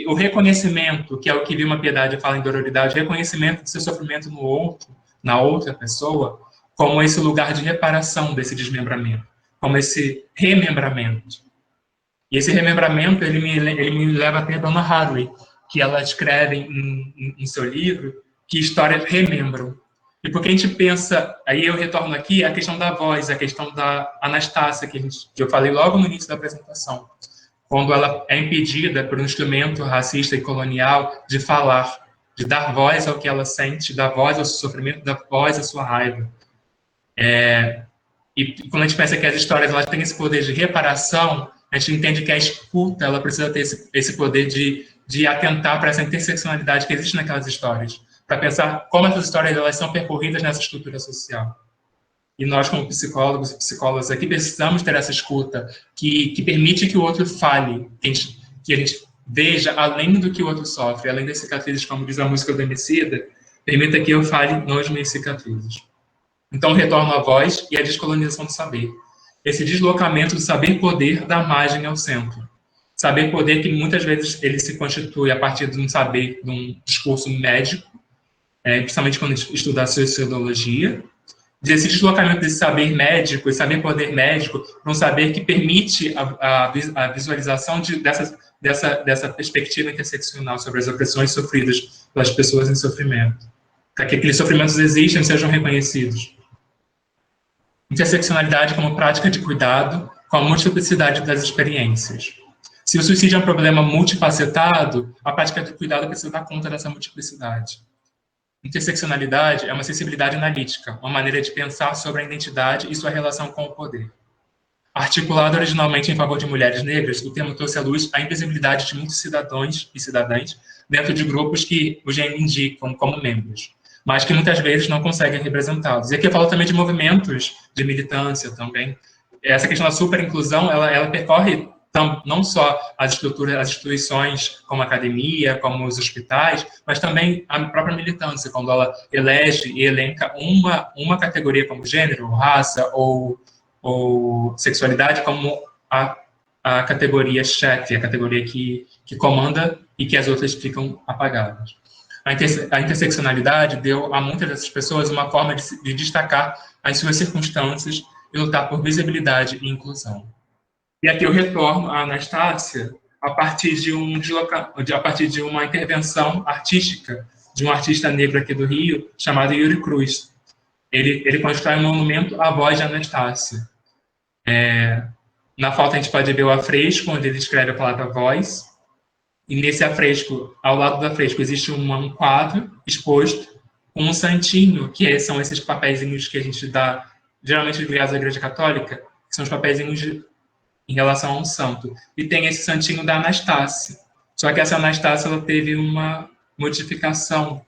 o reconhecimento, que é o que Vilma Piedade fala em Dororidade, o reconhecimento do seu sofrimento no outro, na outra pessoa, como esse lugar de reparação desse desmembramento, como esse remembramento. E esse remembramento, ele me leva até a Donna Haraway, que ela escreve em seu livro, que histórias remembram. E porque a gente pensa, aí eu retorno aqui, a questão da voz, a questão da Anastácia, que eu falei logo no início da apresentação, quando ela é impedida por um instrumento racista e colonial de falar, de dar voz ao que ela sente, dar voz ao seu sofrimento, dar voz à sua raiva. E quando a gente pensa que as histórias elas têm esse poder de reparação, a gente entende que a escuta ela precisa ter esse poder de atentar para essa interseccionalidade que existe naquelas histórias, para pensar como essas histórias elas são percorridas nessa estrutura social. E nós, como psicólogos e psicólogas aqui, precisamos ter essa escuta que permite que o outro fale, que a gente veja além do que o outro sofre, além das cicatrizes, como diz a música do Emicida, permita que eu fale nas minhas cicatrizes. Então, retorno à voz e à descolonização do saber. Esse deslocamento do saber-poder da margem ao centro. Saber-poder que muitas vezes ele se constitui a partir de um saber, de um discurso médico, principalmente quando a gente estuda a sociologia, desse deslocamento desse saber médico e saber-poder médico para um saber que permite a visualização dessa perspectiva interseccional sobre as opressões sofridas pelas pessoas em sofrimento, para que aqueles sofrimentos existam e sejam reconhecidos. Interseccionalidade como prática de cuidado com a multiplicidade das experiências. Se o suicídio é um problema multifacetado, a prática de cuidado precisa dar conta dessa multiplicidade. Interseccionalidade é uma sensibilidade analítica, uma maneira de pensar sobre a identidade e sua relação com o poder. Articulado originalmente em favor de mulheres negras, o termo trouxe à luz a invisibilidade de muitos cidadãos e cidadãs dentro de grupos que o gênero indicam como membros, mas que muitas vezes não conseguem representá-los. E aqui eu falo também de movimentos de militância também. Essa questão da superinclusão, ela percorre não só as estruturas, as instituições como a academia, como os hospitais, mas também a própria militância, quando ela elege e elenca uma categoria como gênero, raça ou sexualidade como a categoria chefe, a categoria que comanda e que as outras ficam apagadas. A interseccionalidade deu a muitas dessas pessoas uma forma de destacar as suas circunstâncias e lutar por visibilidade e inclusão. E aqui eu retorno à Anastácia a partir de uma intervenção artística de um artista negro aqui do Rio, chamado Yuri Cruz. Ele constrói um monumento à voz de Anastácia. Na foto a gente pode ver o afresco, onde ele escreve a palavra voz, e nesse afresco, ao lado do afresco, existe um quadro exposto com um santinho, são esses papeizinhos que a gente dá, geralmente ligados à Igreja Católica, que são os papeizinhos em relação a um santo. E tem esse santinho da Anastácia. Só que essa Anastácia ela teve uma modificação.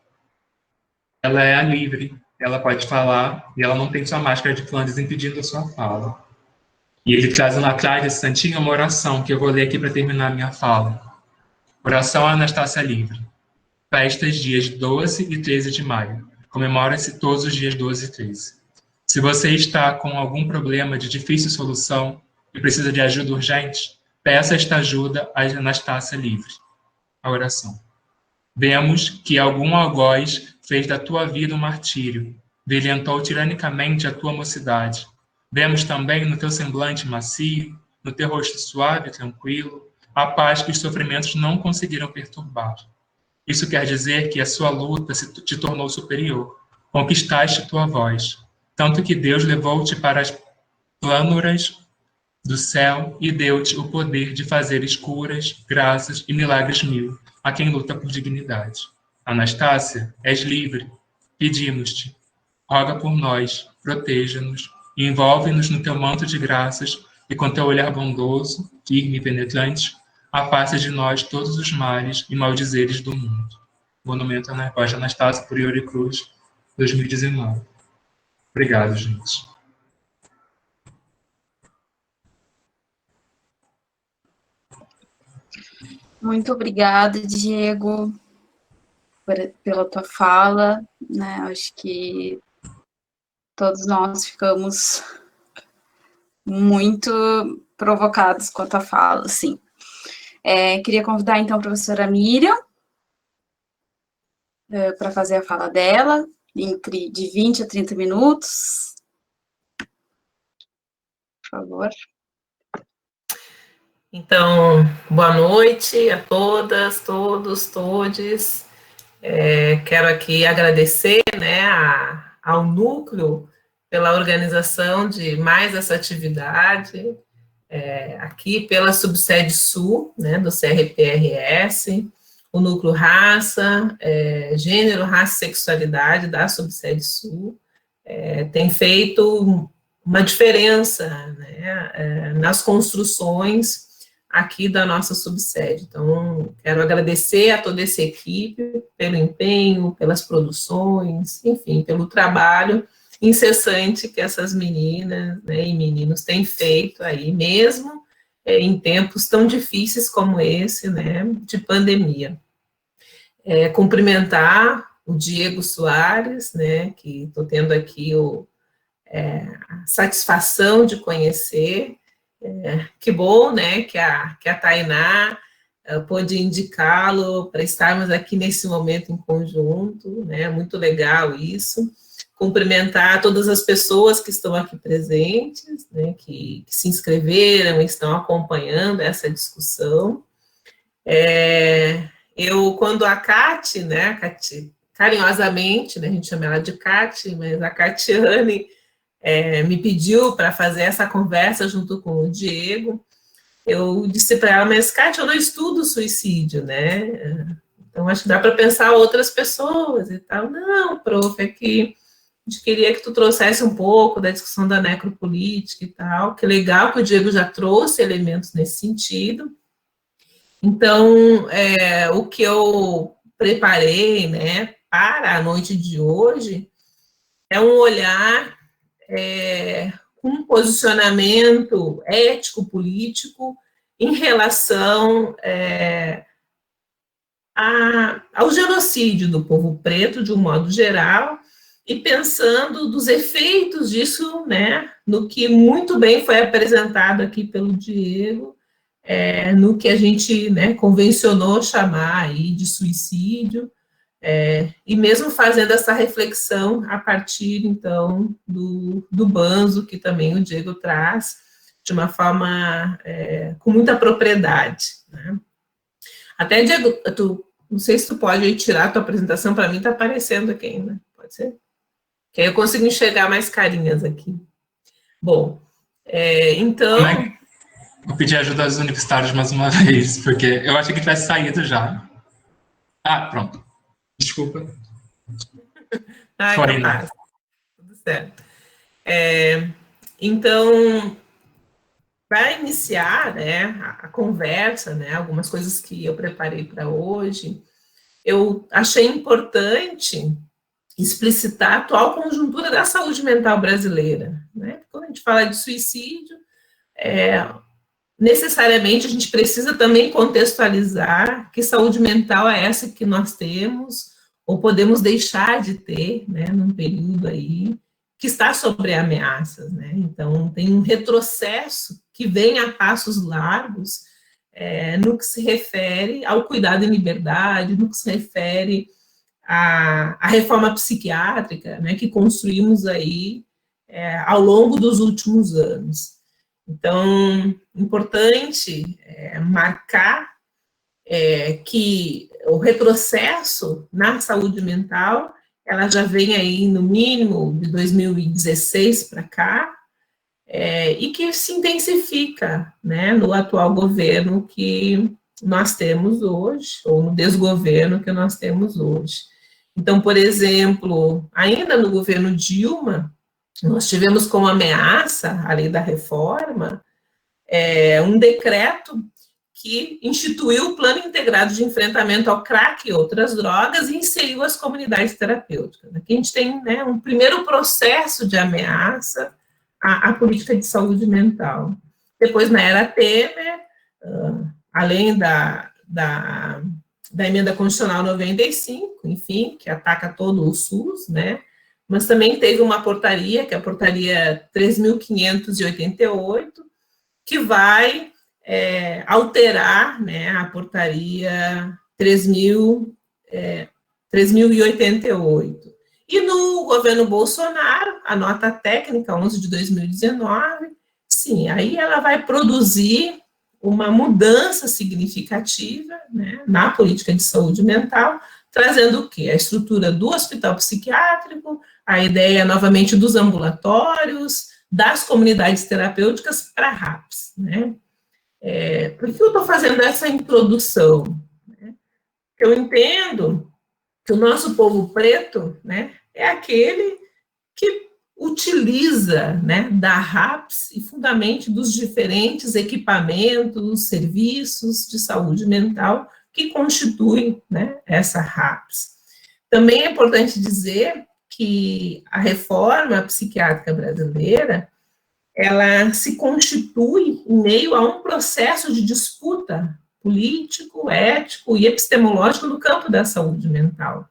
Ela é livre, ela pode falar, e ela não tem sua máscara de Flandres impedindo a sua fala. E ele traz atrás desse santinho uma oração, que eu vou ler aqui para terminar a minha fala. Oração à Anastácia Livre. Festas dias 12 e 13 de maio. Comemora-se todos os dias 12 e 13. Se você está com algum problema de difícil solução e precisa de ajuda urgente, peça esta ajuda à Anastácia Livre. A oração. Vemos que algum algoz fez da tua vida um martírio, brilhantou tiranicamente a tua mocidade. Vemos também no teu semblante macio, no teu rosto suave e tranquilo, a paz que os sofrimentos não conseguiram perturbar. Isso quer dizer que a sua luta te tornou superior, conquistaste tua voz, tanto que Deus levou-te para as plânuras do céu e deu-te o poder de fazer curas, graças e milagres mil a quem luta por dignidade. Anastácia, és livre, pedimos-te, roga por nós, proteja-nos, envolve-nos no teu manto de graças e com teu olhar bondoso, firme e penetrante, afasta de nós todos os males e maldizeres do mundo. Monumento à voz de Anastácia por Yuri Cruz, 2019. Obrigado, gente. Muito obrigada, Diego, pela tua fala, né? Acho que todos nós ficamos muito provocados com a tua fala, sim. Queria convidar, então, a professora Miriam para fazer a fala dela, de 20 a 30 minutos. Por favor. Então, boa noite a todas, todos, todes. Quero aqui agradecer, né, ao Núcleo pela organização de mais essa atividade, aqui pela Subsede Sul, né, do CRPRS, o Núcleo Raça, Gênero, Raça e Sexualidade da Subsede Sul, tem feito uma diferença, né, nas construções aqui da nossa subsede. Então, quero agradecer a toda essa equipe pelo empenho, pelas produções, enfim, pelo trabalho incessante que essas meninas, né, e meninos têm feito aí, mesmo em tempos tão difíceis como esse, né, de pandemia. Cumprimentar o Diego Soares, né, que estou tendo aqui a satisfação de conhecer. Que bom, né, que a Tainá pôde indicá-lo para estarmos aqui nesse momento em conjunto, né, muito legal isso. Cumprimentar todas as pessoas que estão aqui presentes, né, que se inscreveram e estão acompanhando essa discussão. Quando a Cati, né, carinhosamente, né, a gente chama ela de Cati, mas a Catiane me pediu para fazer essa conversa junto com o Diego, eu disse para ela, mas Cátia, eu não estudo suicídio, né? Então acho que dá para pensar outras pessoas e tal. Não, prof, é que a gente queria que tu trouxesse um pouco da discussão da necropolítica e tal, que legal que o Diego já trouxe elementos nesse sentido. Então, o que eu preparei, né, para a noite de hoje é um olhar um posicionamento ético-político em relação ao genocídio do povo preto, de um modo geral, e pensando dos efeitos disso, né, no que muito bem foi apresentado aqui pelo Diego, no que a gente, né, convencionou chamar aí de suicídio, E mesmo fazendo essa reflexão a partir, então, do Banzo, que também o Diego traz, de uma forma com muita propriedade, né? Até, Diego, não sei se tu pode tirar a tua apresentação, para mim está aparecendo aqui ainda, pode ser? Que aí eu consigo enxergar mais carinhas aqui. Bom, então... Vou pedir ajuda aos universitários mais uma vez, porque eu achei que tivesse saído já. Ah, pronto. Desculpa. Foi, né? Tudo certo. Então, para iniciar, né, a conversa, né, algumas coisas que eu preparei para hoje, eu achei importante explicitar a atual conjuntura da saúde mental brasileira, né? Quando a gente fala de suicídio, necessariamente a gente precisa também contextualizar que saúde mental é essa que nós temos, ou podemos deixar de ter, né, num período aí, que está sobre ameaças, né? Então, tem um retrocesso que vem a passos largos no que se refere ao cuidado em liberdade, no que se refere à reforma psiquiátrica, né, que construímos aí ao longo dos últimos anos. Então, importante marcar que o retrocesso na saúde mental, ela já vem aí no mínimo de 2016 para cá, e que se intensifica, né, no atual governo que nós temos hoje, ou no desgoverno que nós temos hoje. Então, por exemplo, ainda no governo Dilma, nós tivemos como ameaça a lei da reforma, um decreto que instituiu o Plano Integrado de Enfrentamento ao Crack e outras drogas e inseriu as comunidades terapêuticas. Aqui a gente tem, né, um primeiro processo de ameaça à política de saúde mental. Depois, na era Temer, além da emenda constitucional 95, enfim, que ataca todo o SUS, né, mas também teve uma portaria, que é a portaria 3.588, que vai alterar, né, a portaria 3.088. E no governo Bolsonaro, a nota técnica 11 de 2019, sim, aí ela vai produzir uma mudança significativa, né, na política de saúde mental, trazendo o quê? A estrutura do hospital psiquiátrico, a ideia, novamente, dos ambulatórios, das comunidades terapêuticas para RAPs, né? Por que eu estou fazendo essa introdução? Né? Eu entendo que o nosso povo preto, né, é aquele que utiliza, né, da RAPs e fundamentalmente dos diferentes equipamentos, serviços de saúde mental que constituem, né, essa RAPs. Também é importante dizer que a reforma psiquiátrica brasileira, ela se constitui em meio a um processo de disputa político, ético e epistemológico no campo da saúde mental.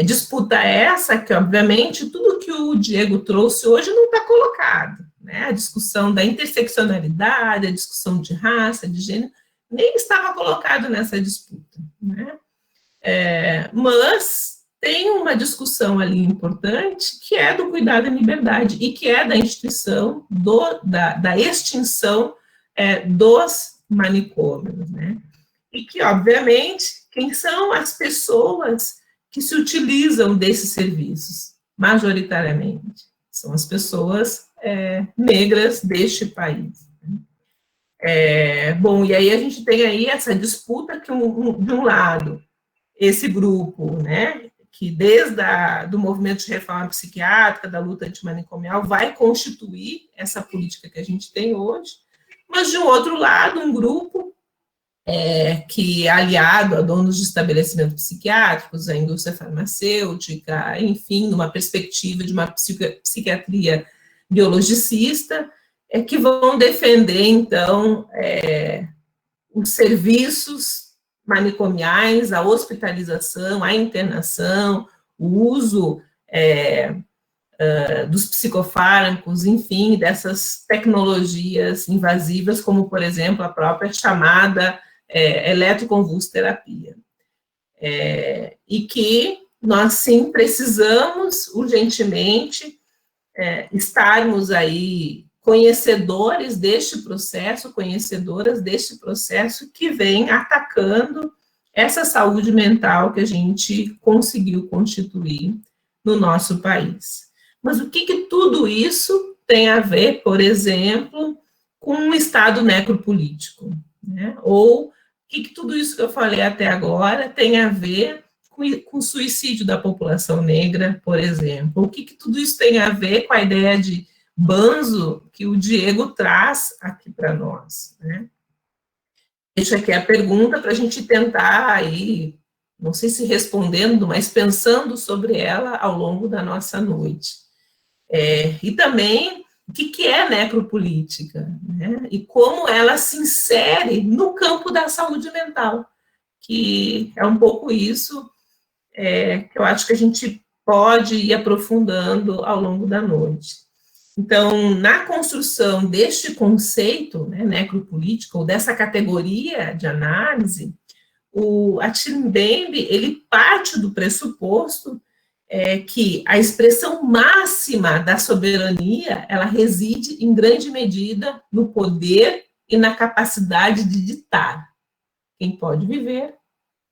Disputa essa que, obviamente, tudo que o Diego trouxe hoje não está colocado, né? A discussão da interseccionalidade, a discussão de raça, de gênero, nem estava colocado nessa disputa, né? Mas tem uma discussão ali importante, que é do cuidado em liberdade, e que é da instituição, da extinção dos manicômios, né? E que, obviamente, quem são as pessoas que se utilizam desses serviços, majoritariamente? São as pessoas negras deste país. Bom, e aí a gente tem aí essa disputa que, de um lado, esse grupo, né, que desde do movimento de reforma psiquiátrica, da luta antimanicomial, vai constituir essa política que a gente tem hoje, mas, de um outro lado, um grupo que é aliado a donos de estabelecimentos psiquiátricos, a indústria farmacêutica, enfim, numa perspectiva de uma psiquiatria biologicista, que vão defender, então, os serviços manicomiais, a hospitalização, a internação, o uso dos psicofármacos, enfim, dessas tecnologias invasivas, como, por exemplo, a própria chamada eletroconvulsoterapia. e que nós, sim, precisamos urgentemente estarmos aí conhecedores deste processo, conhecedoras deste processo que vem atacando essa saúde mental que a gente conseguiu constituir no nosso país. Mas o que tudo isso tem a ver, por exemplo, com um Estado necropolítico, né? Ou o que tudo isso que eu falei até agora tem a ver com o suicídio da população negra, por exemplo? O que tudo isso tem a ver com a ideia de banzo que o Diego traz aqui para nós, né? Deixa aqui a pergunta para a gente tentar aí, não sei se respondendo, mas pensando sobre ela ao longo da nossa noite. E também, o que é necropolítica, né? E como ela se insere no campo da saúde mental, que é um pouco isso que eu acho que a gente pode ir aprofundando ao longo da noite. Então, na construção deste conceito, né, necropolítico, ou dessa categoria de análise, o Attila Mbembe, ele parte do pressuposto que a expressão máxima da soberania, ela reside em grande medida no poder e na capacidade de ditar quem pode viver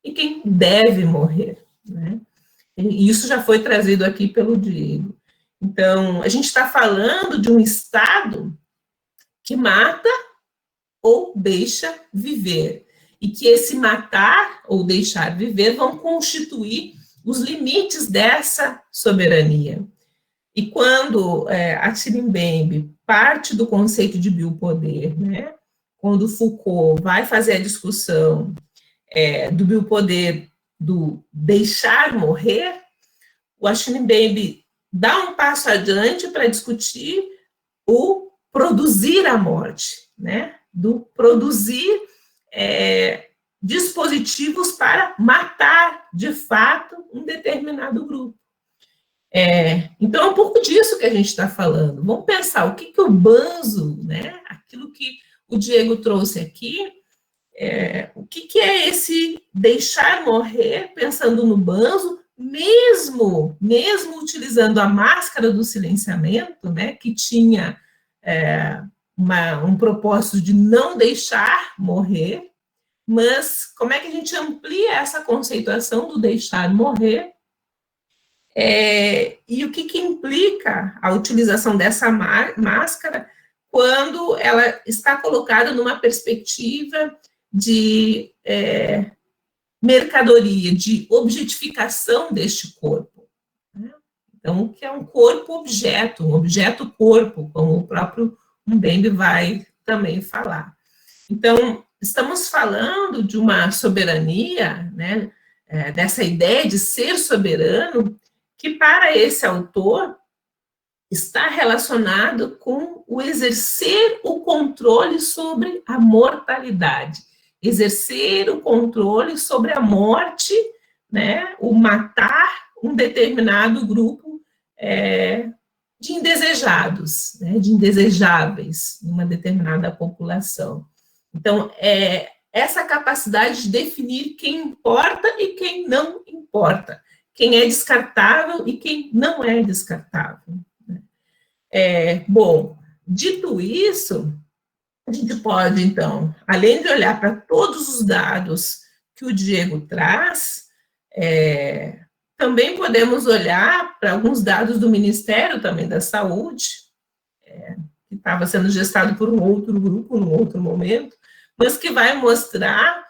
e quem deve morrer, né? E isso já foi trazido aqui pelo Diego. Então, a gente está falando de um Estado que mata ou deixa viver, e que esse matar ou deixar viver vão constituir os limites dessa soberania. E quando Attila Mbembe parte do conceito de biopoder, né, quando Foucault vai fazer a discussão do biopoder, do deixar morrer, o Attila Mbembe dá um passo adiante para discutir o produzir a morte, né, do produzir dispositivos para matar, de fato, um determinado grupo. Então, é um pouco disso que a gente está falando. Vamos pensar o que o banzo, né, aquilo que o Diego trouxe aqui, o que é esse deixar morrer, pensando no banzo, mesmo utilizando a máscara do silenciamento, né, que tinha um propósito de não deixar morrer, mas como é que a gente amplia essa conceituação do deixar morrer, e o que implica a utilização dessa máscara quando ela está colocada numa perspectiva de mercadoria, de objetificação deste corpo, né? Então, que é um corpo-objeto, um objeto-corpo, como o próprio Mbembe vai também falar. Então, estamos falando de uma soberania, né, dessa ideia de ser soberano, que para esse autor está relacionado com o exercer o controle sobre a mortalidade, exercer o controle sobre a morte, né, o matar um determinado grupo de indesejados, né, de indesejáveis, numa determinada população. Então, essa capacidade de definir quem importa e quem não importa, quem é descartável e quem não é descartável. Bom, dito isso, a gente pode, então, além de olhar para todos os dados que o Diego traz, também podemos olhar para alguns dados do Ministério também da Saúde, que estava sendo gestado por um outro grupo, num outro momento, mas que vai mostrar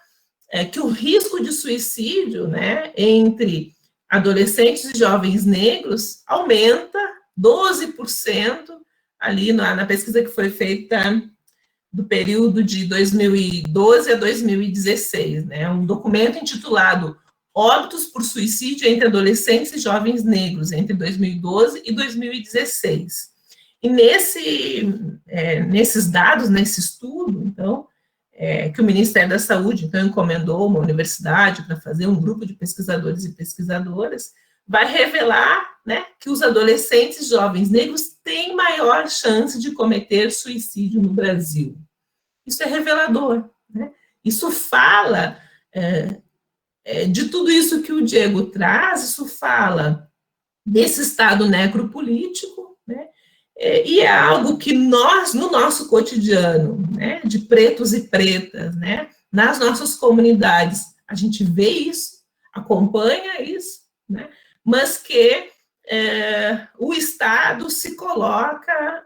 que o risco de suicídio, né, entre adolescentes e jovens negros aumenta 12% ali na pesquisa que foi feita do período de 2012 a 2016, né, um documento intitulado Óbitos por Suicídio entre Adolescentes e Jovens Negros, entre 2012 e 2016. E nesses dados, nesse estudo, então, que o Ministério da Saúde, então, encomendou uma universidade para fazer um grupo de pesquisadores e pesquisadoras, vai revelar, né, que os adolescentes e jovens negros têm maior chance de cometer suicídio no Brasil. Isso é revelador, né? Isso fala de tudo isso que o Diego traz, isso fala desse Estado necropolítico, né? E é algo que nós, no nosso cotidiano, né, de pretos e pretas, né, nas nossas comunidades, a gente vê isso, acompanha isso, né, mas que o Estado se coloca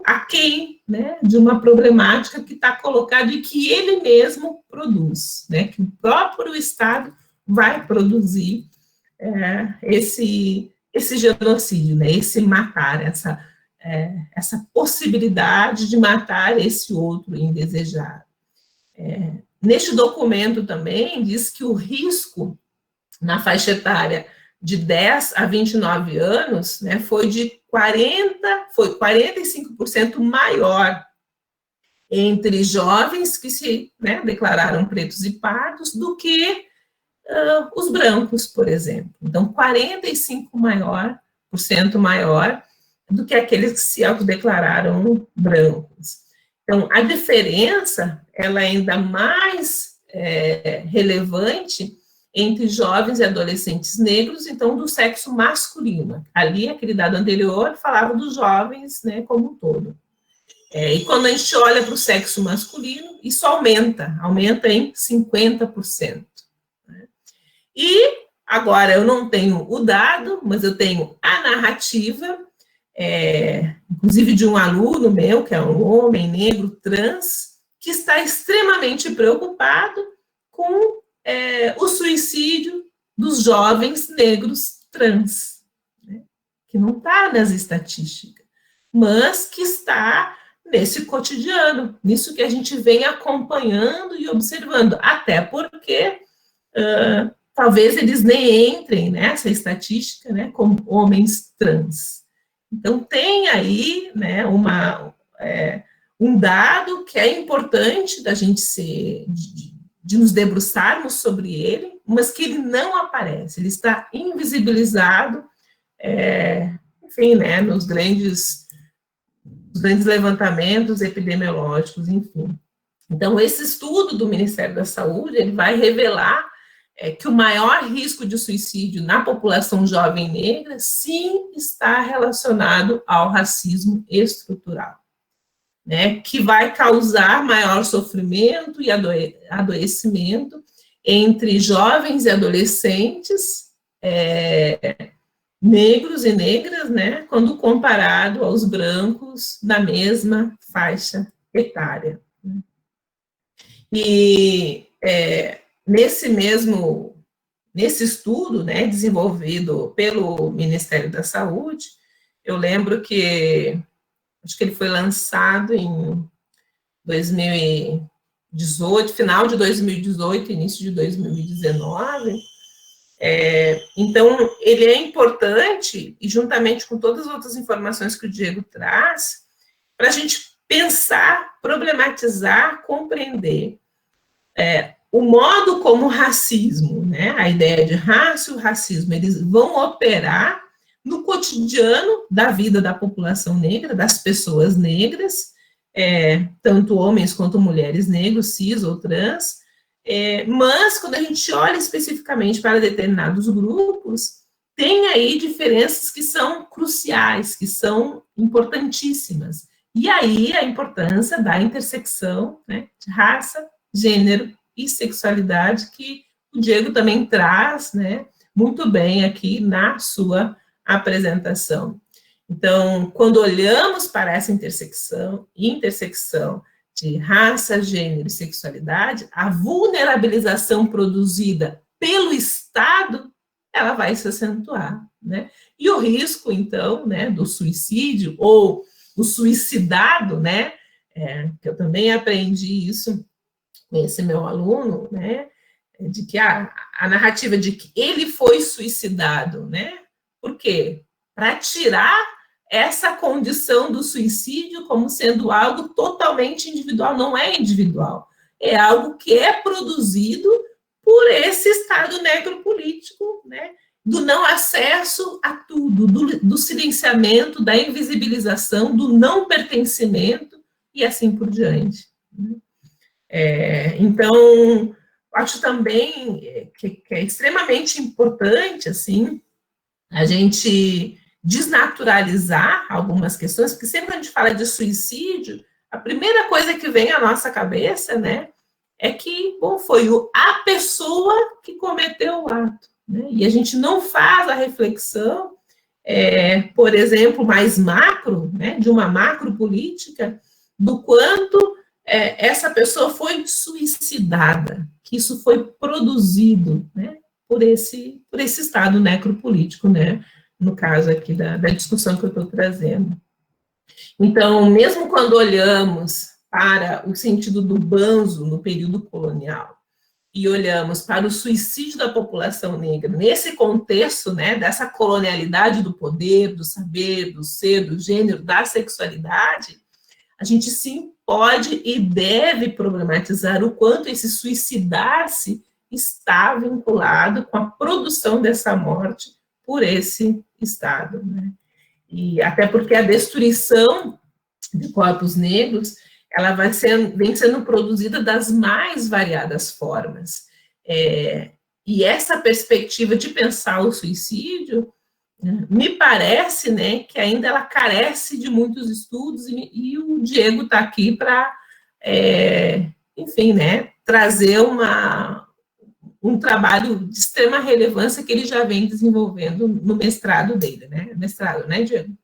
aquém, né, de uma problemática que está colocada e que ele mesmo produz, né, que o próprio Estado vai produzir esse genocídio, né, esse matar, essa possibilidade de matar esse outro indesejado. Neste documento também diz que o risco na faixa etária de 10 a 29 anos, né, foi 45% maior entre jovens que se, né, declararam pretos e pardos do que os brancos, por exemplo. Então, 45% maior do que aqueles que se autodeclararam brancos. Então, a diferença, ela é ainda mais relevante entre jovens e adolescentes negros, então, do sexo masculino. Ali, aquele dado anterior, falava dos jovens, né, como um todo. E quando a gente olha para o sexo masculino, isso aumenta em 50%. Né? E, agora, eu não tenho o dado, mas eu tenho a narrativa, inclusive de um aluno meu, que é um homem negro trans, que está extremamente preocupado com o suicídio dos jovens negros trans, né? Que não está nas estatísticas, mas que está nesse cotidiano, nisso que a gente vem acompanhando e observando, até porque talvez eles nem entrem nessa estatística, né, como homens trans. Então, tem aí, né, um dado que é importante da gente de nos debruçarmos sobre ele, mas que ele não aparece, ele está invisibilizado, enfim, né, nos grandes levantamentos epidemiológicos, enfim. Então, esse estudo do Ministério da Saúde, ele vai revelar que o maior risco de suicídio na população jovem negra, sim, está relacionado ao racismo estrutural, né, que vai causar maior sofrimento e adoecimento entre jovens e adolescentes negros e negras, né, quando comparado aos brancos na mesma faixa etária. E nesse estudo, né, desenvolvido pelo Ministério da Saúde, eu lembro que acho que ele foi lançado em 2018, final de 2018, início de 2019. Então, ele é importante, e juntamente com todas as outras informações que o Diego traz, para a gente pensar, problematizar, compreender o modo como o racismo, né, a ideia de raça e o racismo, eles vão operar no cotidiano da vida da população negra, das pessoas negras, tanto homens quanto mulheres negros, cis ou trans, mas quando a gente olha especificamente para determinados grupos, tem aí diferenças que são cruciais, que são importantíssimas. E aí a importância da intersecção, né, de raça, gênero e sexualidade, que o Diego também traz, né, muito bem aqui na sua apresentação. Então, quando olhamos para essa intersecção de raça, gênero e sexualidade, a vulnerabilização produzida pelo Estado, ela vai se acentuar, né? E o risco, então, né, do suicídio, ou o suicidado, né, que eu também aprendi isso com esse meu aluno, né, de que a narrativa de que ele foi suicidado, né? Por quê? Para tirar essa condição do suicídio como sendo algo totalmente individual. Não é individual, é algo que é produzido por esse Estado necropolítico, né, do não acesso a tudo, do silenciamento, da invisibilização, do não pertencimento, e assim por diante. Então, acho também que é extremamente importante, assim, a gente desnaturalizar algumas questões, porque sempre que a gente fala de suicídio, a primeira coisa que vem à nossa cabeça, né, é que, bom, foi a pessoa que cometeu o ato, né, e a gente não faz a reflexão, por exemplo, mais macro, né, de uma macro política, do quanto essa pessoa foi suicidada, que isso foi produzido, né, por esse estado necropolítico, né, no caso aqui da discussão que eu estou trazendo. Então, mesmo quando olhamos para o sentido do banzo no período colonial e olhamos para o suicídio da população negra nesse contexto, né, dessa colonialidade do poder, do saber, do ser, do gênero, da sexualidade, a gente sim pode e deve problematizar o quanto esse suicidar-se está vinculado com a produção dessa morte por esse Estado, né? E até porque a destruição de corpos negros, ela vem sendo produzida das mais variadas formas. E essa perspectiva de pensar o suicídio, me parece, né, que ainda ela carece de muitos estudos, e o Diego está aqui para, enfim, né, trazer um trabalho de extrema relevância que ele já vem desenvolvendo no mestrado dele, né? Mestrado, né, Diego?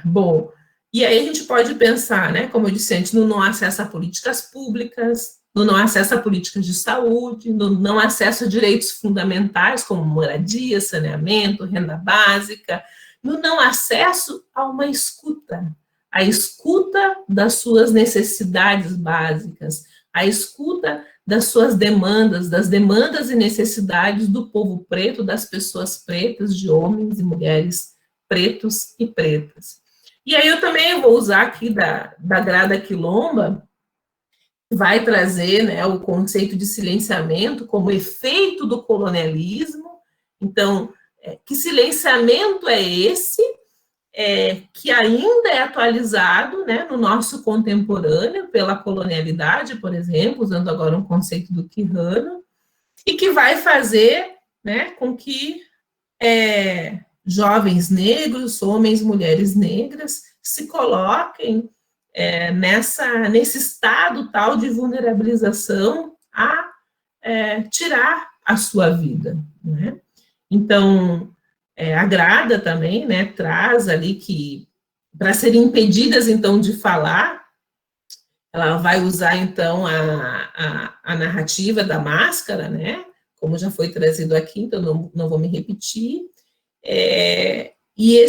Bom, e aí a gente pode pensar, né, como eu disse antes, no não acesso a políticas públicas, no não acesso a políticas de saúde, no não acesso a direitos fundamentais, como moradia, saneamento, renda básica, no não acesso a uma escuta, a escuta das suas necessidades básicas, a escuta das suas demandas, das demandas e necessidades do povo preto, das pessoas pretas, de homens e mulheres pretos e pretas. E aí eu também vou usar aqui da Grada Quilomba, que vai trazer, né, o conceito de silenciamento como efeito do colonialismo. Então, que silenciamento é esse? Que ainda é atualizado, né, no nosso contemporâneo pela colonialidade, por exemplo, usando agora um conceito do Quijano, e que vai fazer, né, com que jovens negros, homens, mulheres negras, se coloquem nesse estado tal de vulnerabilização a tirar a sua vida, né? Então, a Grada também, né, traz ali que, para serem impedidas, então, de falar, ela vai usar, então, a narrativa da máscara, né, como já foi trazido aqui, então não vou me repetir, e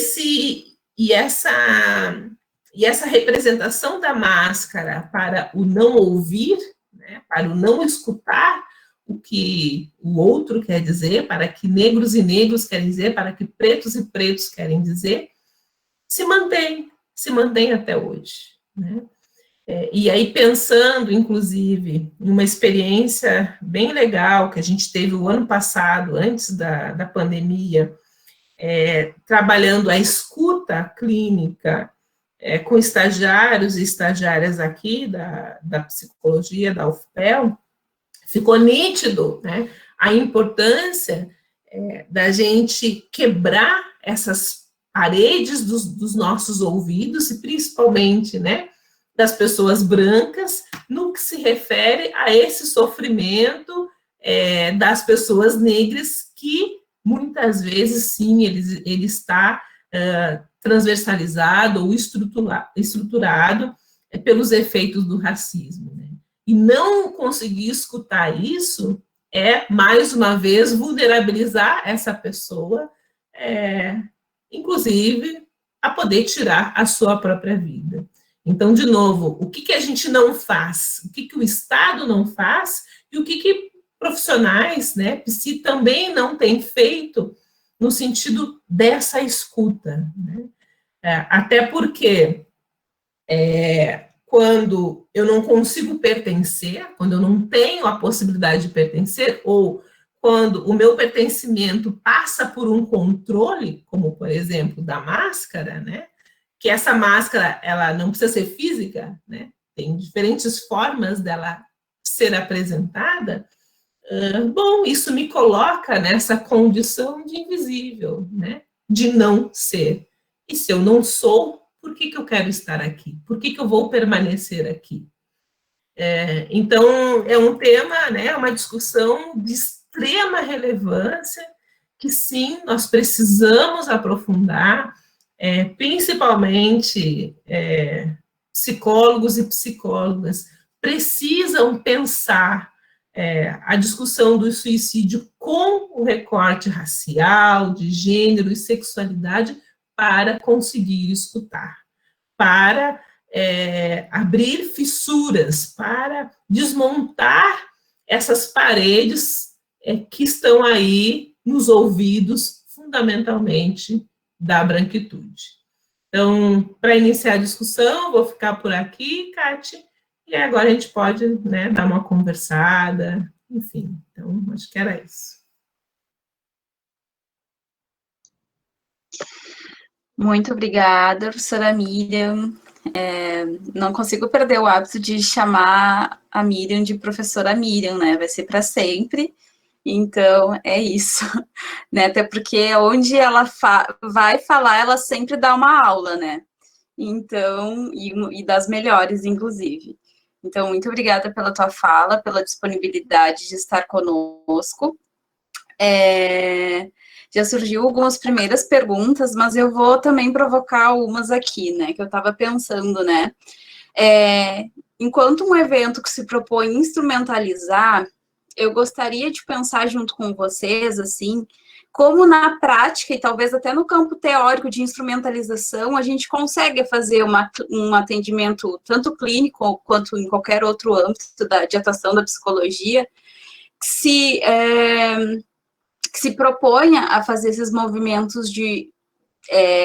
essa representação da máscara para o não ouvir, né, para o não escutar o que o outro quer dizer, para que negros e negros querem dizer, para que pretos e pretos querem dizer, se mantém até hoje, né? E aí, pensando, inclusive, em uma experiência bem legal que a gente teve o ano passado, antes da pandemia, trabalhando a escuta clínica com estagiários e estagiárias aqui da psicologia da UFPEL, ficou nítido, né, a importância da gente quebrar essas paredes dos nossos ouvidos, e principalmente, né, das pessoas brancas, no que se refere a esse sofrimento das pessoas negras, que muitas vezes, sim, ele está transversalizado ou estruturado pelos efeitos do racismo, né? E não conseguir escutar isso mais uma vez, vulnerabilizar essa pessoa, inclusive, a poder tirar a sua própria vida. Então, de novo, o que a gente não faz? O que o Estado não faz? E o que profissionais, né, psi, também não têm feito no sentido dessa escuta, né? Até porque quando eu não consigo pertencer, quando eu não tenho a possibilidade de pertencer, ou quando o meu pertencimento passa por um controle, como, por exemplo, da máscara, né? Que essa máscara, ela não precisa ser física, né? Tem diferentes formas dela ser apresentada, bom, isso me coloca nessa condição de invisível, né? De não ser. E se eu não sou, por que eu quero estar aqui? Por que eu vou permanecer aqui? Então, é um tema, né, uma discussão de extrema relevância, que sim, nós precisamos aprofundar, principalmente psicólogos e psicólogas precisam pensar a discussão do suicídio com o recorte racial, de gênero e sexualidade para conseguir escutar, para abrir fissuras, para desmontar essas paredes que estão aí nos ouvidos, fundamentalmente, da branquitude. Então, para iniciar a discussão, vou ficar por aqui, Kati, e agora a gente pode, né, dar uma conversada, enfim. Então, acho que era isso. Muito obrigada, professora Miriam. Não consigo perder o hábito de chamar a Miriam de professora Miriam, né? Vai ser para sempre. Então, é isso. Né? Até porque onde ela vai falar, ela sempre dá uma aula, né? Então, e das melhores, inclusive. Então, muito obrigada pela tua fala, pela disponibilidade de estar conosco. Já surgiu algumas primeiras perguntas, mas eu vou também provocar umas aqui, né, que eu estava pensando, né, enquanto um evento que se propõe instrumentalizar, eu gostaria de pensar junto com vocês, assim, como na prática, e talvez até no campo teórico de instrumentalização, a gente consegue fazer um atendimento tanto clínico quanto em qualquer outro âmbito de atuação da psicologia, que se proponha a fazer esses movimentos de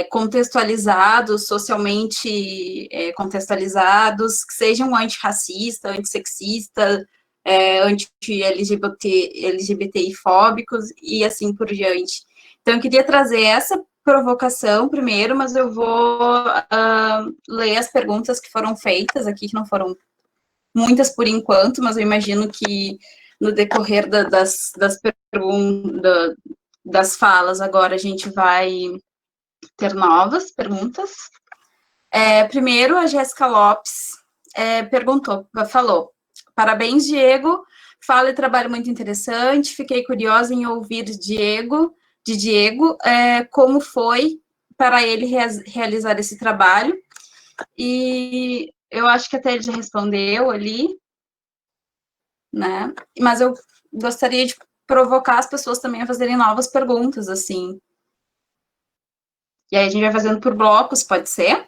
contextualizados, socialmente contextualizados, que sejam antirracista, antissexista, anti-LGBTI-fóbicos e assim por diante. Então, eu queria trazer essa provocação primeiro, mas eu vou ler as perguntas que foram feitas aqui, que não foram muitas por enquanto, mas eu imagino que no decorrer das falas agora a gente vai ter novas perguntas. Primeiro, a Jéssica Lopes falou: parabéns, Diego, fala e trabalho muito interessante, fiquei curiosa em ouvir de Diego, como foi para ele realizar esse trabalho, e eu acho que até ele já respondeu ali, né, mas eu gostaria de provocar as pessoas também a fazerem novas perguntas, assim. E aí a gente vai fazendo por blocos, pode ser?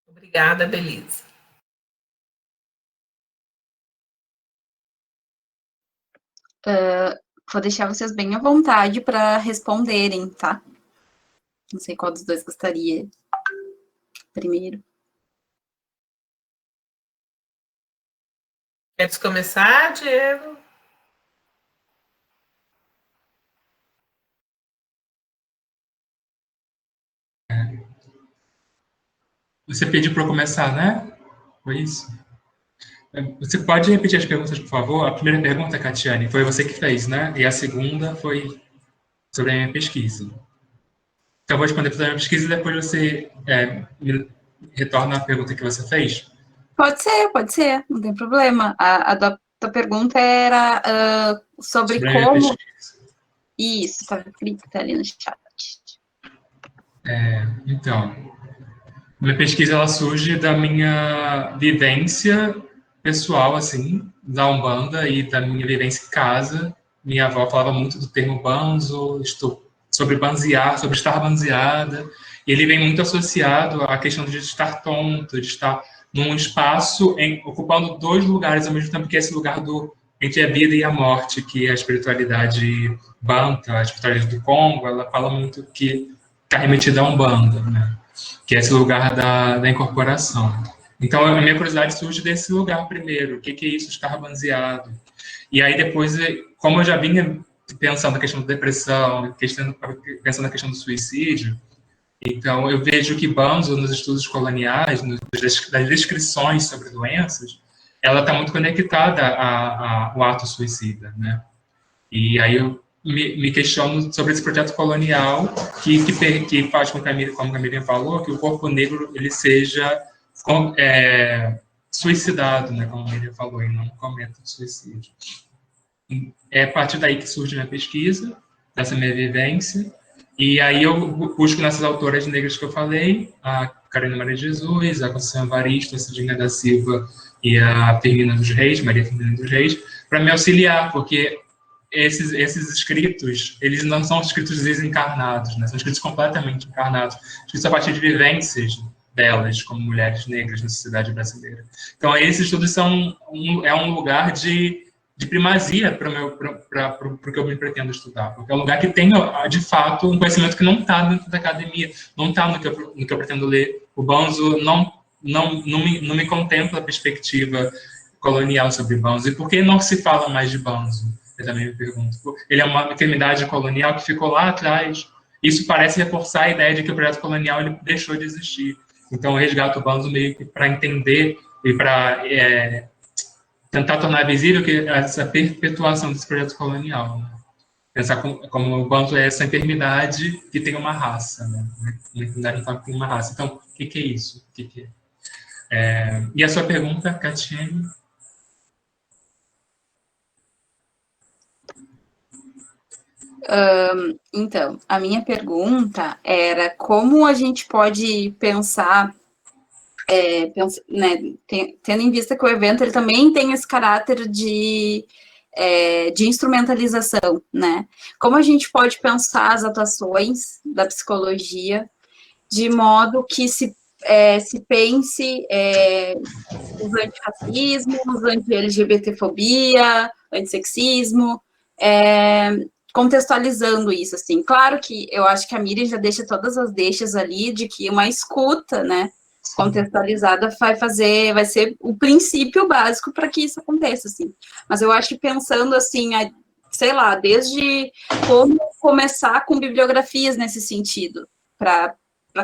Obrigada, Belisa. Vou deixar vocês bem à vontade para responderem, tá? Não sei qual dos dois gostaria primeiro. Queres começar, Diego? Você pediu para eu começar, né? Foi isso? Você pode repetir as perguntas, por favor? A primeira pergunta, Catiane, foi você que fez, né? E a segunda foi sobre a minha pesquisa. Então, eu vou responder para a minha pesquisa e depois você me retorna a pergunta que você fez? Pode ser, não tem problema. A tua pergunta era sobre como... Isso, está ali no chat. Então, minha pesquisa ela surge da minha vivência pessoal, assim, da Umbanda e da minha vivência em casa. Minha avó falava muito do termo banzo, sobre banzear, sobre estar banzeada, e ele vem muito associado à questão de estar tonto, de estar num espaço ocupando dois lugares ao mesmo tempo, que é esse lugar entre a vida e a morte, que a espiritualidade Banta, a espiritualidade do Congo, ela fala muito que está remetida a Umbanda, né? Que é esse lugar da incorporação. Então, a minha curiosidade surge desse lugar primeiro, o que é isso, estar banzeado? E aí, depois, como eu já vinha pensando na questão da depressão, pensando na questão do suicídio, Então, eu vejo que Banzo, nos estudos coloniais, das descrições sobre doenças, ela está muito conectada ao ato suicida, né? E aí eu me questiono sobre esse projeto colonial que faz com que, como a Miriam falou, que o corpo negro ele seja suicidado, né? Como a Miriam falou, e não cometa suicídio. É a partir daí que surge minha pesquisa, dessa minha vivência, e aí eu busco nessas autoras negras que eu falei, a Carolina Maria de Jesus, a Conceição Evaristo, a Cidinha da Silva e a Firmina dos Reis, Maria Firmina dos Reis, para me auxiliar, porque esses escritos, eles não são escritos desencarnados, né? São escritos completamente encarnados, escritos a partir de vivências delas, como mulheres negras na sociedade brasileira. Então, esses estudos são um lugar de primazia para o que eu me pretendo estudar, porque é um lugar que tem, de fato, um conhecimento que não está dentro da academia, não está no que eu pretendo ler. O Banzo não me contempla a perspectiva colonial sobre Banzo. E por que não se fala mais de Banzo? Eu também me pergunto. Ele é uma enfermidade colonial que ficou lá atrás. Isso parece reforçar a ideia de que o projeto colonial ele deixou de existir. Então, eu resgato o Banzo meio que para entender e para tentar tornar visível que essa perpetuação desse projeto colonial. Né? Pensar como o Banzo é essa enfermidade que tem uma raça. Né? Uma enfermidade que tem uma raça. Então, o que é isso? O que é? E a sua pergunta, Catiane? Então, a minha pergunta era como a gente pode pensar, né, tendo em vista que o evento ele também tem esse caráter de instrumentalização, né? Como a gente pode pensar as atuações da psicologia de modo que se pense os antirracismos, anti-LGBTfobia, antissexismo, contextualizando isso, assim. Claro que eu acho que a Miriam já deixa todas as deixas ali de que uma escuta, né, contextualizada vai ser o princípio básico para que isso aconteça, assim. Mas eu acho que pensando, assim, sei lá, desde como começar com bibliografias nesse sentido, para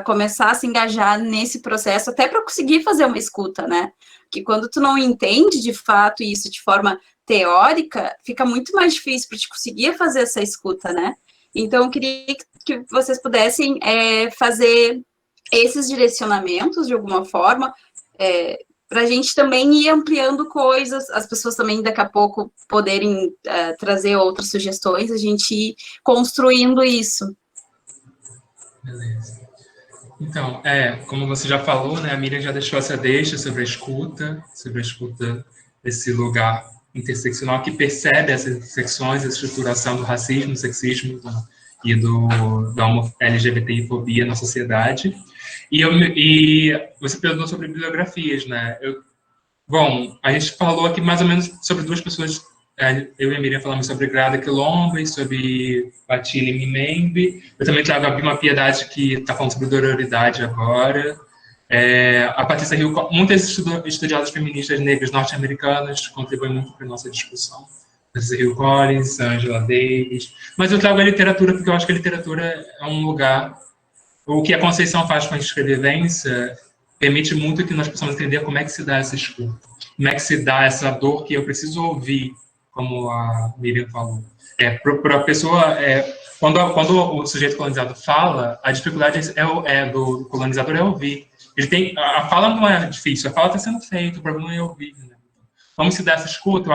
começar a se engajar nesse processo, até para conseguir fazer uma escuta, né? Que quando tu não entende, de fato, isso de forma teórica, fica muito mais difícil para te conseguir fazer essa escuta, né? Então, eu queria que vocês pudessem fazer esses direcionamentos, de alguma forma, para a gente também ir ampliando coisas, as pessoas também, daqui a pouco, poderem trazer outras sugestões, a gente ir construindo isso. Beleza. Então, como você já falou, né, a Miriam já deixou essa deixa sobre a escuta desse lugar interseccional que percebe essas intersecções, a estruturação do racismo, do sexismo e da LGBTI-fobia na sociedade. E você perguntou sobre bibliografias, né? Bom, a gente falou aqui mais ou menos sobre duas pessoas, eu e a Miriam falamos sobre Grada Quilombo e sobre Batile Mimembe. Eu também trago a Bima Piedade, que está falando sobre dororidade agora. A Patrícia Hill, muitas estudiosas feministas negras norte-americanas contribuem muito para a nossa discussão. Patrícia Hill Collins, Angela Davis. Mas eu trago a literatura porque eu acho que a literatura é um lugar... O que a Conceição faz com a escrevivência permite muito que nós possamos entender como é que se dá essa escuta, como é que se dá essa dor que eu preciso ouvir, como a Miriam falou. Para a pessoa, quando o sujeito colonizado fala, a dificuldade do colonizador é ouvir. A fala não é difícil, a fala está sendo feita, o problema é ouvir. Né? Como se dá essa escuta?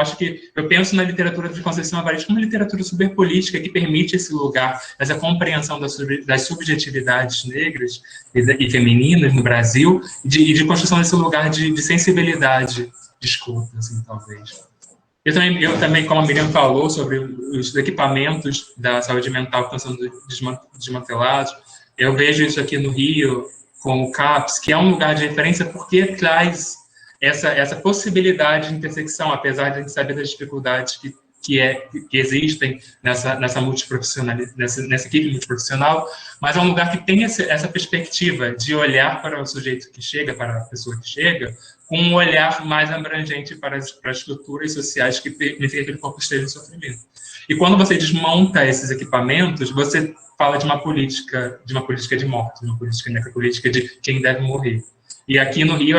Eu penso na literatura de Conceição Evaristo como uma literatura superpolítica que permite esse lugar, essa compreensão das subjetividades negras e femininas no Brasil e de construção desse lugar de sensibilidade de escuta, assim, talvez. Eu também, como a Miriam falou, sobre os equipamentos da saúde mental que estão sendo desmantelados, eu vejo isso aqui no Rio, com o CAPS, que é um lugar de referência porque traz essa possibilidade de intersecção, apesar de a gente saber das dificuldades que existem nessa multiprofissionalidade, nessa equipe multiprofissional, mas é um lugar que tem essa perspectiva de olhar para o sujeito que chega, para a pessoa que chega, com um olhar mais abrangente para as estruturas sociais que permitem que aquele corpo esteja em sofrimento. E quando você desmonta esses equipamentos, você fala de uma política de morte, de uma política necropolítica de quem deve morrer. E aqui no Rio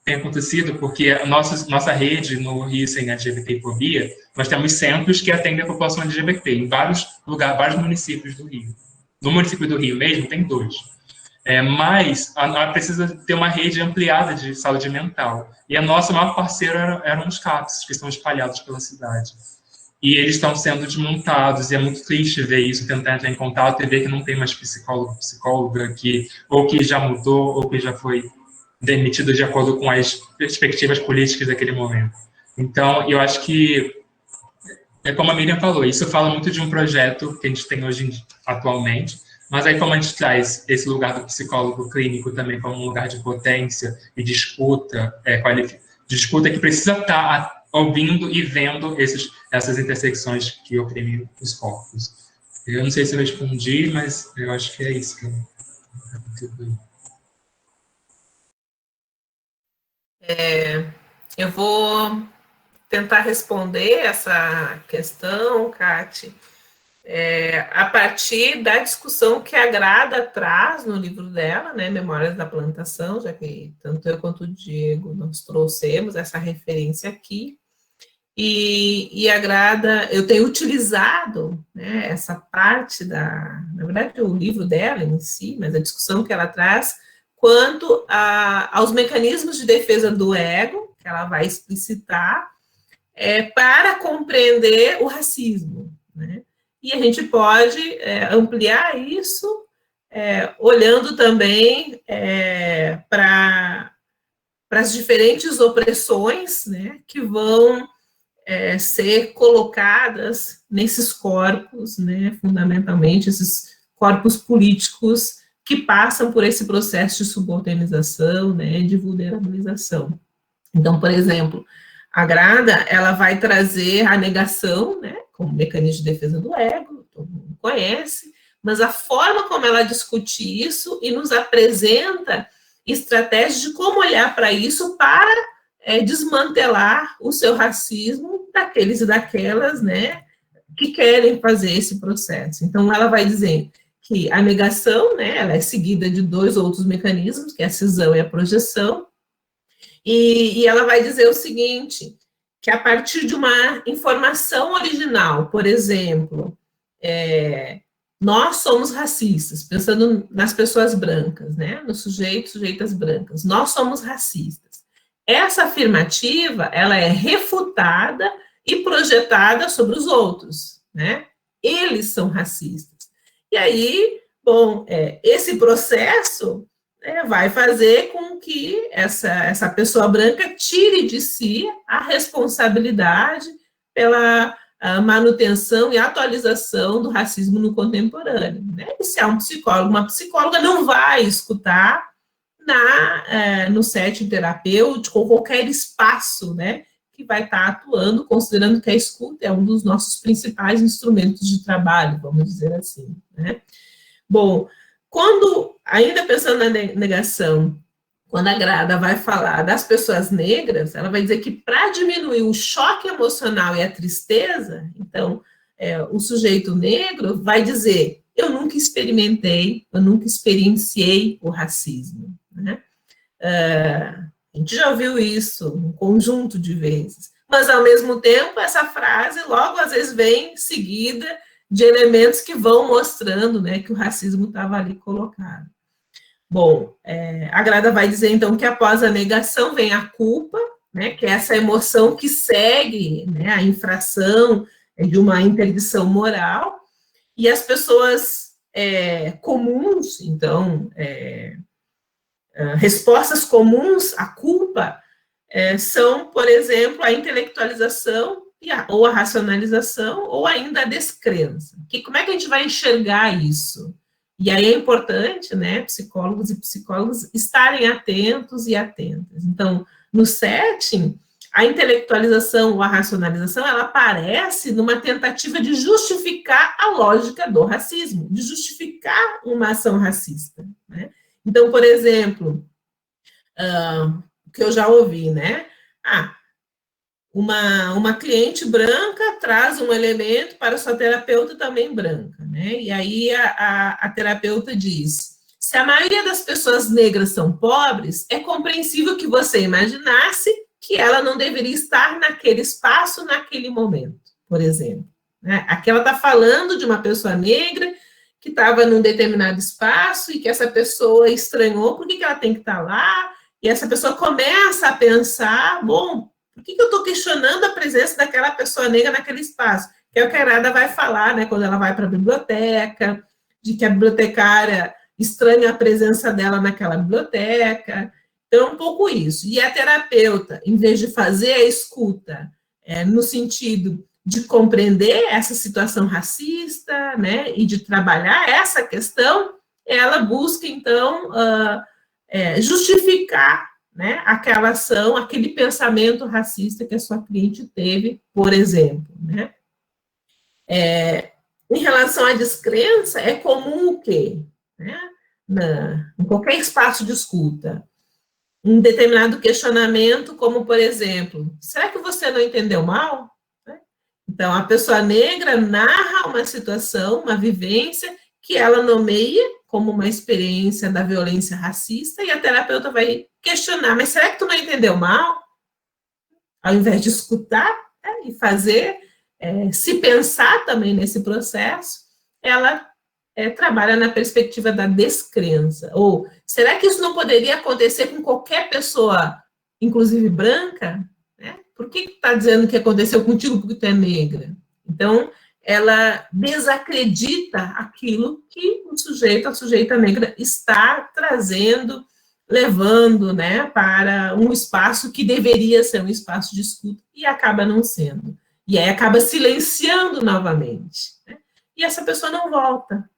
tem acontecido porque a nossa rede no Rio Sem LGBTfobia, nós temos centros que atendem a população LGBT em vários lugares, vários municípios do Rio. No município do Rio mesmo, tem 2. Mas precisa ter uma rede ampliada de saúde mental. E a nossa maior parceira eram os CAPs, que estão espalhados pela cidade. E eles estão sendo desmontados, e é muito triste ver isso, tentar entrar em contato e ver que não tem mais psicólogo, psicóloga, ou que já mudou, ou que já foi demitido de acordo com as perspectivas políticas daquele momento. Então, eu acho que, como a Miriam falou, isso fala muito de um projeto que a gente tem hoje atualmente, mas aí como a gente traz esse lugar do psicólogo clínico também como um lugar de potência e de escuta, de escuta que precisa estar ouvindo e vendo essas intersecções que oprimem os corpos. Eu não sei se eu respondi, mas eu acho que é isso que eu contribuí. Eu vou tentar responder essa questão, Kati, a partir da discussão que a Grada traz no livro dela, né, Memórias da Plantação, já que tanto eu quanto o Diego nós trouxemos essa referência aqui, e a Grada, eu tenho utilizado, né, essa parte na verdade, o livro dela em si, mas a discussão que ela traz, quanto aos mecanismos de defesa do ego, que ela vai explicitar, para compreender o racismo, né? E a gente pode ampliar isso, olhando também para as diferentes opressões, né, que vão ser colocadas nesses corpos, né, fundamentalmente, esses corpos políticos que passam por esse processo de subalternização, né, de vulnerabilização. Então, por exemplo, a Grada, ela vai trazer a negação, né, como mecanismo de defesa do ego, todo mundo conhece, mas a forma como ela discute isso e nos apresenta estratégias de como olhar para isso para desmantelar o seu racismo daqueles e daquelas, né, que querem fazer esse processo. Então, ela vai dizer que a negação, né, ela é seguida de 2 outros mecanismos, que é a cisão e a projeção, e ela vai dizer o seguinte, que a partir de uma informação original, por exemplo, nós somos racistas, pensando nas pessoas brancas, né, nos sujeitas brancas, nós somos racistas. Essa afirmativa, ela é refutada e projetada sobre os outros, né, eles são racistas. E aí, bom, esse processo vai fazer com que essa pessoa branca tire de si a responsabilidade pela manutenção e atualização do racismo no contemporâneo, né? E se há um psicólogo, uma psicóloga não vai escutar no setting terapêutico ou qualquer espaço, né, que vai estar atuando, considerando que a escuta é um dos nossos principais instrumentos de trabalho, vamos dizer assim, né? Bom, ainda pensando na negação, quando a Grada vai falar das pessoas negras, ela vai dizer que para diminuir o choque emocional e a tristeza, então, o sujeito negro vai dizer, eu nunca experienciei o racismo, né? A gente já ouviu isso um conjunto de vezes, mas, ao mesmo tempo, essa frase logo, às vezes, vem seguida de elementos que vão mostrando, né, que o racismo estava ali colocado. Bom, a Grada vai dizer, então, que após a negação vem a culpa, né, que é essa emoção que segue, né, a infração de uma interdição moral, e as pessoas comuns, então, respostas comuns à culpa são, por exemplo, a intelectualização ou a racionalização, ou ainda a descrença. Como é que a gente vai enxergar isso? E aí é importante, né, psicólogos e psicólogas estarem atentos e atentas. Então, no setting, a intelectualização ou a racionalização, ela aparece numa tentativa de justificar a lógica do racismo, de justificar uma ação racista, né? Então, por exemplo, que eu já ouvi, né? uma cliente branca traz um elemento para sua terapeuta também branca, né? E aí a terapeuta diz: se a maioria das pessoas negras são pobres, é compreensível que você imaginasse que ela não deveria estar naquele espaço, naquele momento, por exemplo. Né? Aqui ela está falando de uma pessoa negra que estava num determinado espaço e que essa pessoa estranhou, por que ela tem que estar lá? E essa pessoa começa a pensar, bom, por que eu estou questionando a presença daquela pessoa negra naquele espaço? Que é o que a Arada vai falar, né, quando ela vai para a biblioteca, de que a bibliotecária estranha a presença dela naquela biblioteca. Então, é um pouco isso. E a terapeuta, em vez de fazer a escuta no sentido de compreender essa situação racista, né, e de trabalhar essa questão, ela busca, então, justificar, né, aquela ação, aquele pensamento racista que a sua cliente teve, por exemplo, né. Em relação à descrença, é comum o quê? Né? Em qualquer espaço de escuta, um determinado questionamento, como, por exemplo, será que você não entendeu mal? Então, a pessoa negra narra uma situação, uma vivência, que ela nomeia como uma experiência da violência racista, e a terapeuta vai questionar, mas será que tu não entendeu mal? Ao invés de escutar, e fazer, se pensar também nesse processo, ela trabalha na perspectiva da descrença. Ou, será que isso não poderia acontecer com qualquer pessoa, inclusive branca? Por que está dizendo que aconteceu contigo porque tu é negra? Então, ela desacredita aquilo que o sujeito, a sujeita negra está trazendo, levando, né, para um espaço que deveria ser um espaço de escuta e acaba não sendo. E aí acaba silenciando novamente. Né? E essa pessoa não volta.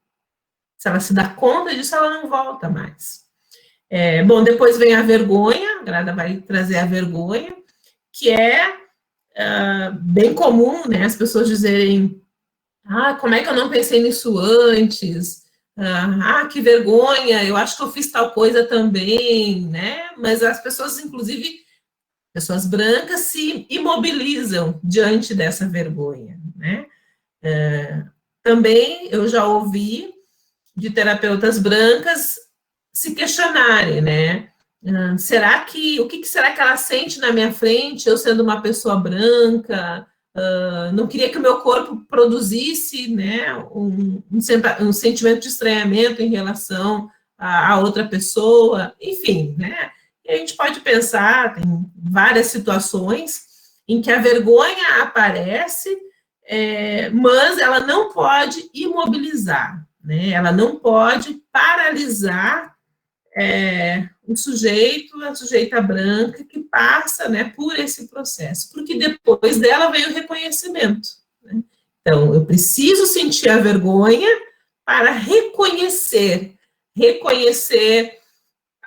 Se ela se dá conta disso, ela não volta mais. Bom, depois vem a vergonha, a Grada vai trazer a vergonha, que é bem comum, né, as pessoas dizerem, como é que eu não pensei nisso antes? Que vergonha, eu acho que eu fiz tal coisa também, né? Mas as pessoas, inclusive, pessoas brancas, se imobilizam diante dessa vergonha, né? Também eu já ouvi de terapeutas brancas se questionarem, né? O que será que ela sente na minha frente, eu sendo uma pessoa branca? Não queria que o meu corpo produzisse, né, um sentimento de estranhamento em relação a outra pessoa, enfim, né? E a gente pode pensar, tem várias situações em que a vergonha aparece, mas ela não pode imobilizar, né? Ela não pode paralisar o sujeito, a sujeita branca que passa, né, por esse processo, porque depois dela vem o reconhecimento. Né? Então, eu preciso sentir a vergonha para reconhecer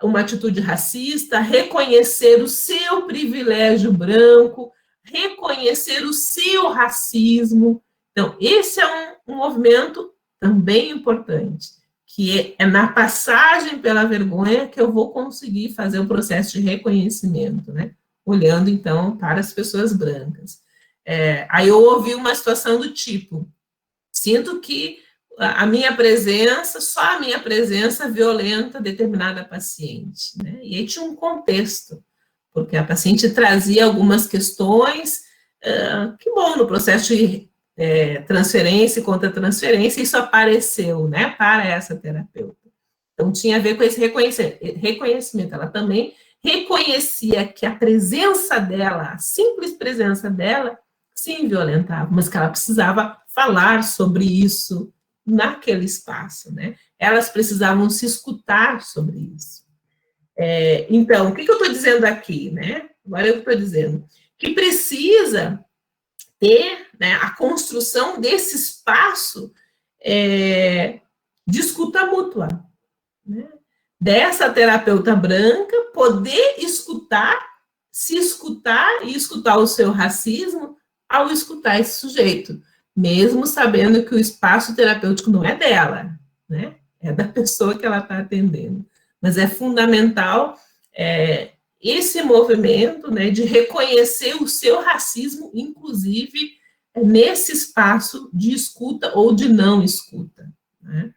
uma atitude racista, reconhecer o seu privilégio branco, reconhecer o seu racismo. Então, esse é um movimento também importante, que é na passagem pela vergonha que eu vou conseguir fazer o processo de reconhecimento, né? Olhando, então, para as pessoas brancas. Aí eu ouvi uma situação do tipo, sinto que a minha presença, só a minha presença violenta determinada paciente, né? E aí tinha um contexto, porque a paciente trazia algumas questões, que bom, no processo de transferência e contra-transferência, isso apareceu, né, para essa terapeuta. Então, tinha a ver com esse reconhecimento. Ela também reconhecia que a presença dela, a simples presença dela, sim, violentava, mas que ela precisava falar sobre isso naquele espaço, né? Elas precisavam se escutar sobre isso. Então, o que eu estou dizendo aqui, né? Agora eu estou dizendo que precisa ter, né, a construção desse espaço de escuta mútua, né? Dessa terapeuta branca poder escutar, se escutar e escutar o seu racismo ao escutar esse sujeito, mesmo sabendo que o espaço terapêutico não é dela, né? É da pessoa que ela está atendendo. Mas é fundamental esse movimento, né, de reconhecer o seu racismo, inclusive nesse espaço de escuta ou de não escuta, né?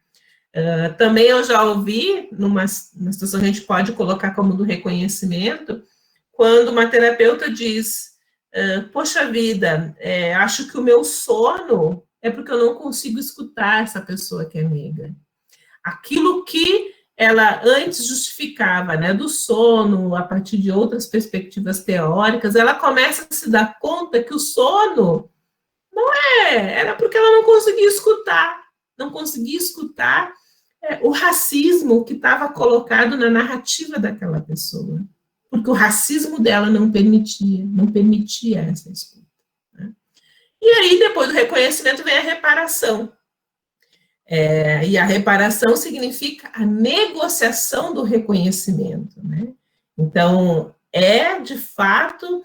Também eu já ouvi, numa situação que a gente pode colocar como do reconhecimento, quando uma terapeuta diz, poxa vida, acho que o meu sono é porque eu não consigo escutar essa pessoa que é negra. Aquilo que ela antes justificava, né, do sono, a partir de outras perspectivas teóricas, ela começa a se dar conta que o sono era porque ela não conseguia escutar o racismo que estava colocado na narrativa daquela pessoa, porque o racismo dela não permitia essa escuta, né? E aí, depois do reconhecimento, vem a reparação. E a reparação significa a negociação do reconhecimento, né? Então, de fato,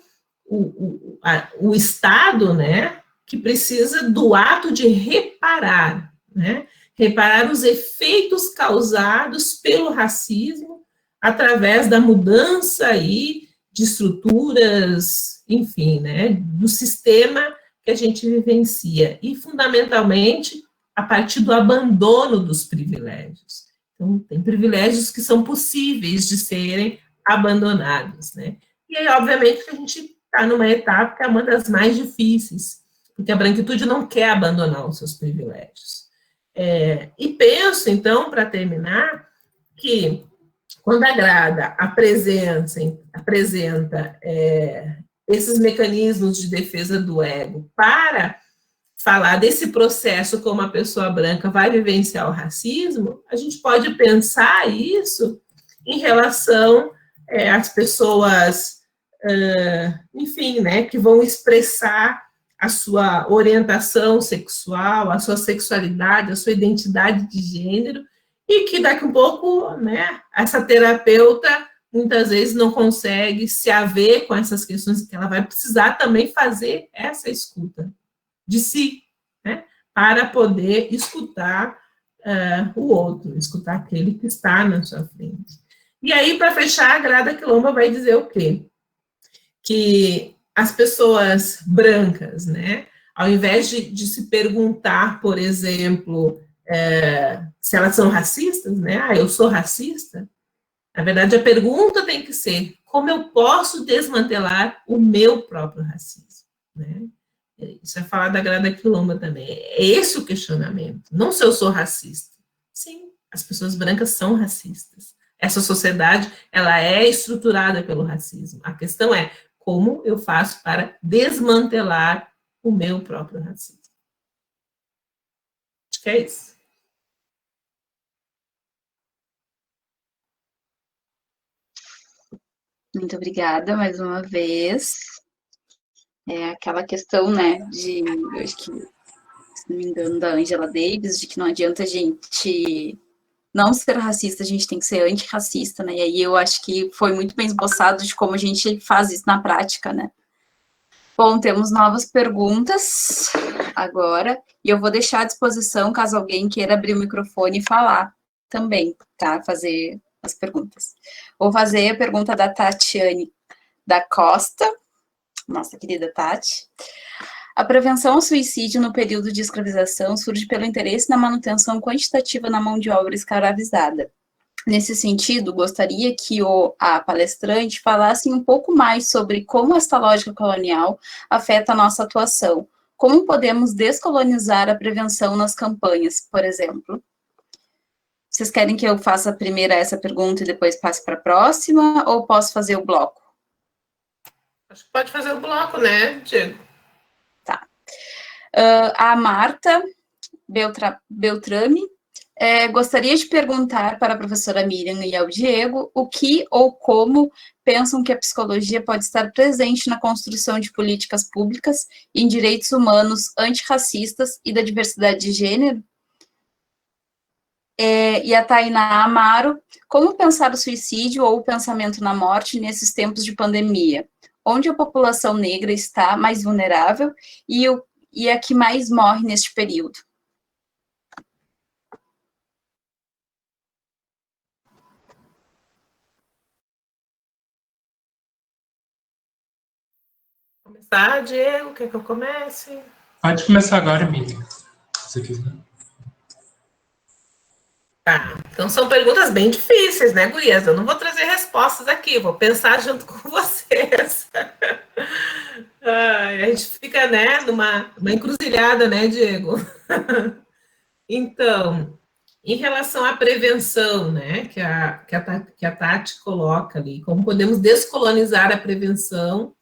o Estado, né, que precisa do ato de reparar, né? Reparar os efeitos causados pelo racismo através da mudança aí de estruturas, enfim, né, do sistema que a gente vivencia, e fundamentalmente a partir do abandono dos privilégios. Então, tem privilégios que são possíveis de serem abandonados, né? E aí, obviamente, que a gente está numa etapa que é uma das mais difíceis, porque a branquitude não quer abandonar os seus privilégios. E penso, então, para terminar, que quando a Grada apresenta esses mecanismos de defesa do ego para falar desse processo como a pessoa branca vai vivenciar o racismo, a gente pode pensar isso em relação às pessoas, enfim, né, que vão expressar a sua orientação sexual, a sua sexualidade, a sua identidade de gênero, e que daqui a um pouco, né, essa terapeuta muitas vezes não consegue se haver com essas questões, que ela vai precisar também fazer essa escuta de si, né, para poder escutar o outro, escutar aquele que está na sua frente. E aí, para fechar, a Grada Quilomba vai dizer o quê? Que as pessoas brancas, né, ao invés de se perguntar, por exemplo, se elas são racistas, né, eu sou racista, na verdade, a pergunta tem que ser, como eu posso desmantelar o meu próprio racismo, né? Isso é falar da Grada Quilomba também. É esse o questionamento. Não se eu sou racista. Sim, as pessoas brancas são racistas. Essa sociedade, ela é estruturada pelo racismo. A questão é, como eu faço para desmantelar o meu próprio racismo? Acho que é isso. Muito obrigada mais uma vez. Aquela questão, né, eu acho que, se não me engano, da Angela Davis, de que não adianta a gente não ser racista, a gente tem que ser antirracista, né, e aí eu acho que foi muito bem esboçado de como a gente faz isso na prática, né. Bom, temos novas perguntas agora, e eu vou deixar à disposição, caso alguém queira abrir o microfone e falar também, tá, fazer as perguntas. Vou fazer a pergunta da Tatiane da Costa, nossa querida Tati. A prevenção ao suicídio no período de escravização surge pelo interesse na manutenção quantitativa na mão de obra escravizada. Nesse sentido, gostaria que a palestrante falasse um pouco mais sobre como esta lógica colonial afeta a nossa atuação. Como podemos descolonizar a prevenção nas campanhas, por exemplo? Vocês querem que eu faça primeiro essa pergunta e depois passe para a próxima, ou posso fazer o bloco? Acho que pode fazer o bloco, né, Diego? Tá. A Marta Beltrame gostaria de perguntar para a professora Miriam e ao Diego o que ou como pensam que a psicologia pode estar presente na construção de políticas públicas em direitos humanos antirracistas e da diversidade de gênero. E a Tainá Amaro, como pensar o suicídio ou o pensamento na morte nesses tempos de pandemia? Onde a população negra está mais vulnerável e a que mais morre neste período? começar, Diego? Quer que eu comece? Pode começar agora, Emília, se você quiser. Tá, então são perguntas bem difíceis, né, gurias? Eu não vou trazer respostas aqui, vou pensar junto com vocês. Ai, a gente fica, né, numa encruzilhada, né, Diego? Então, em relação à prevenção, né, que a Tati coloca ali, como podemos descolonizar a prevenção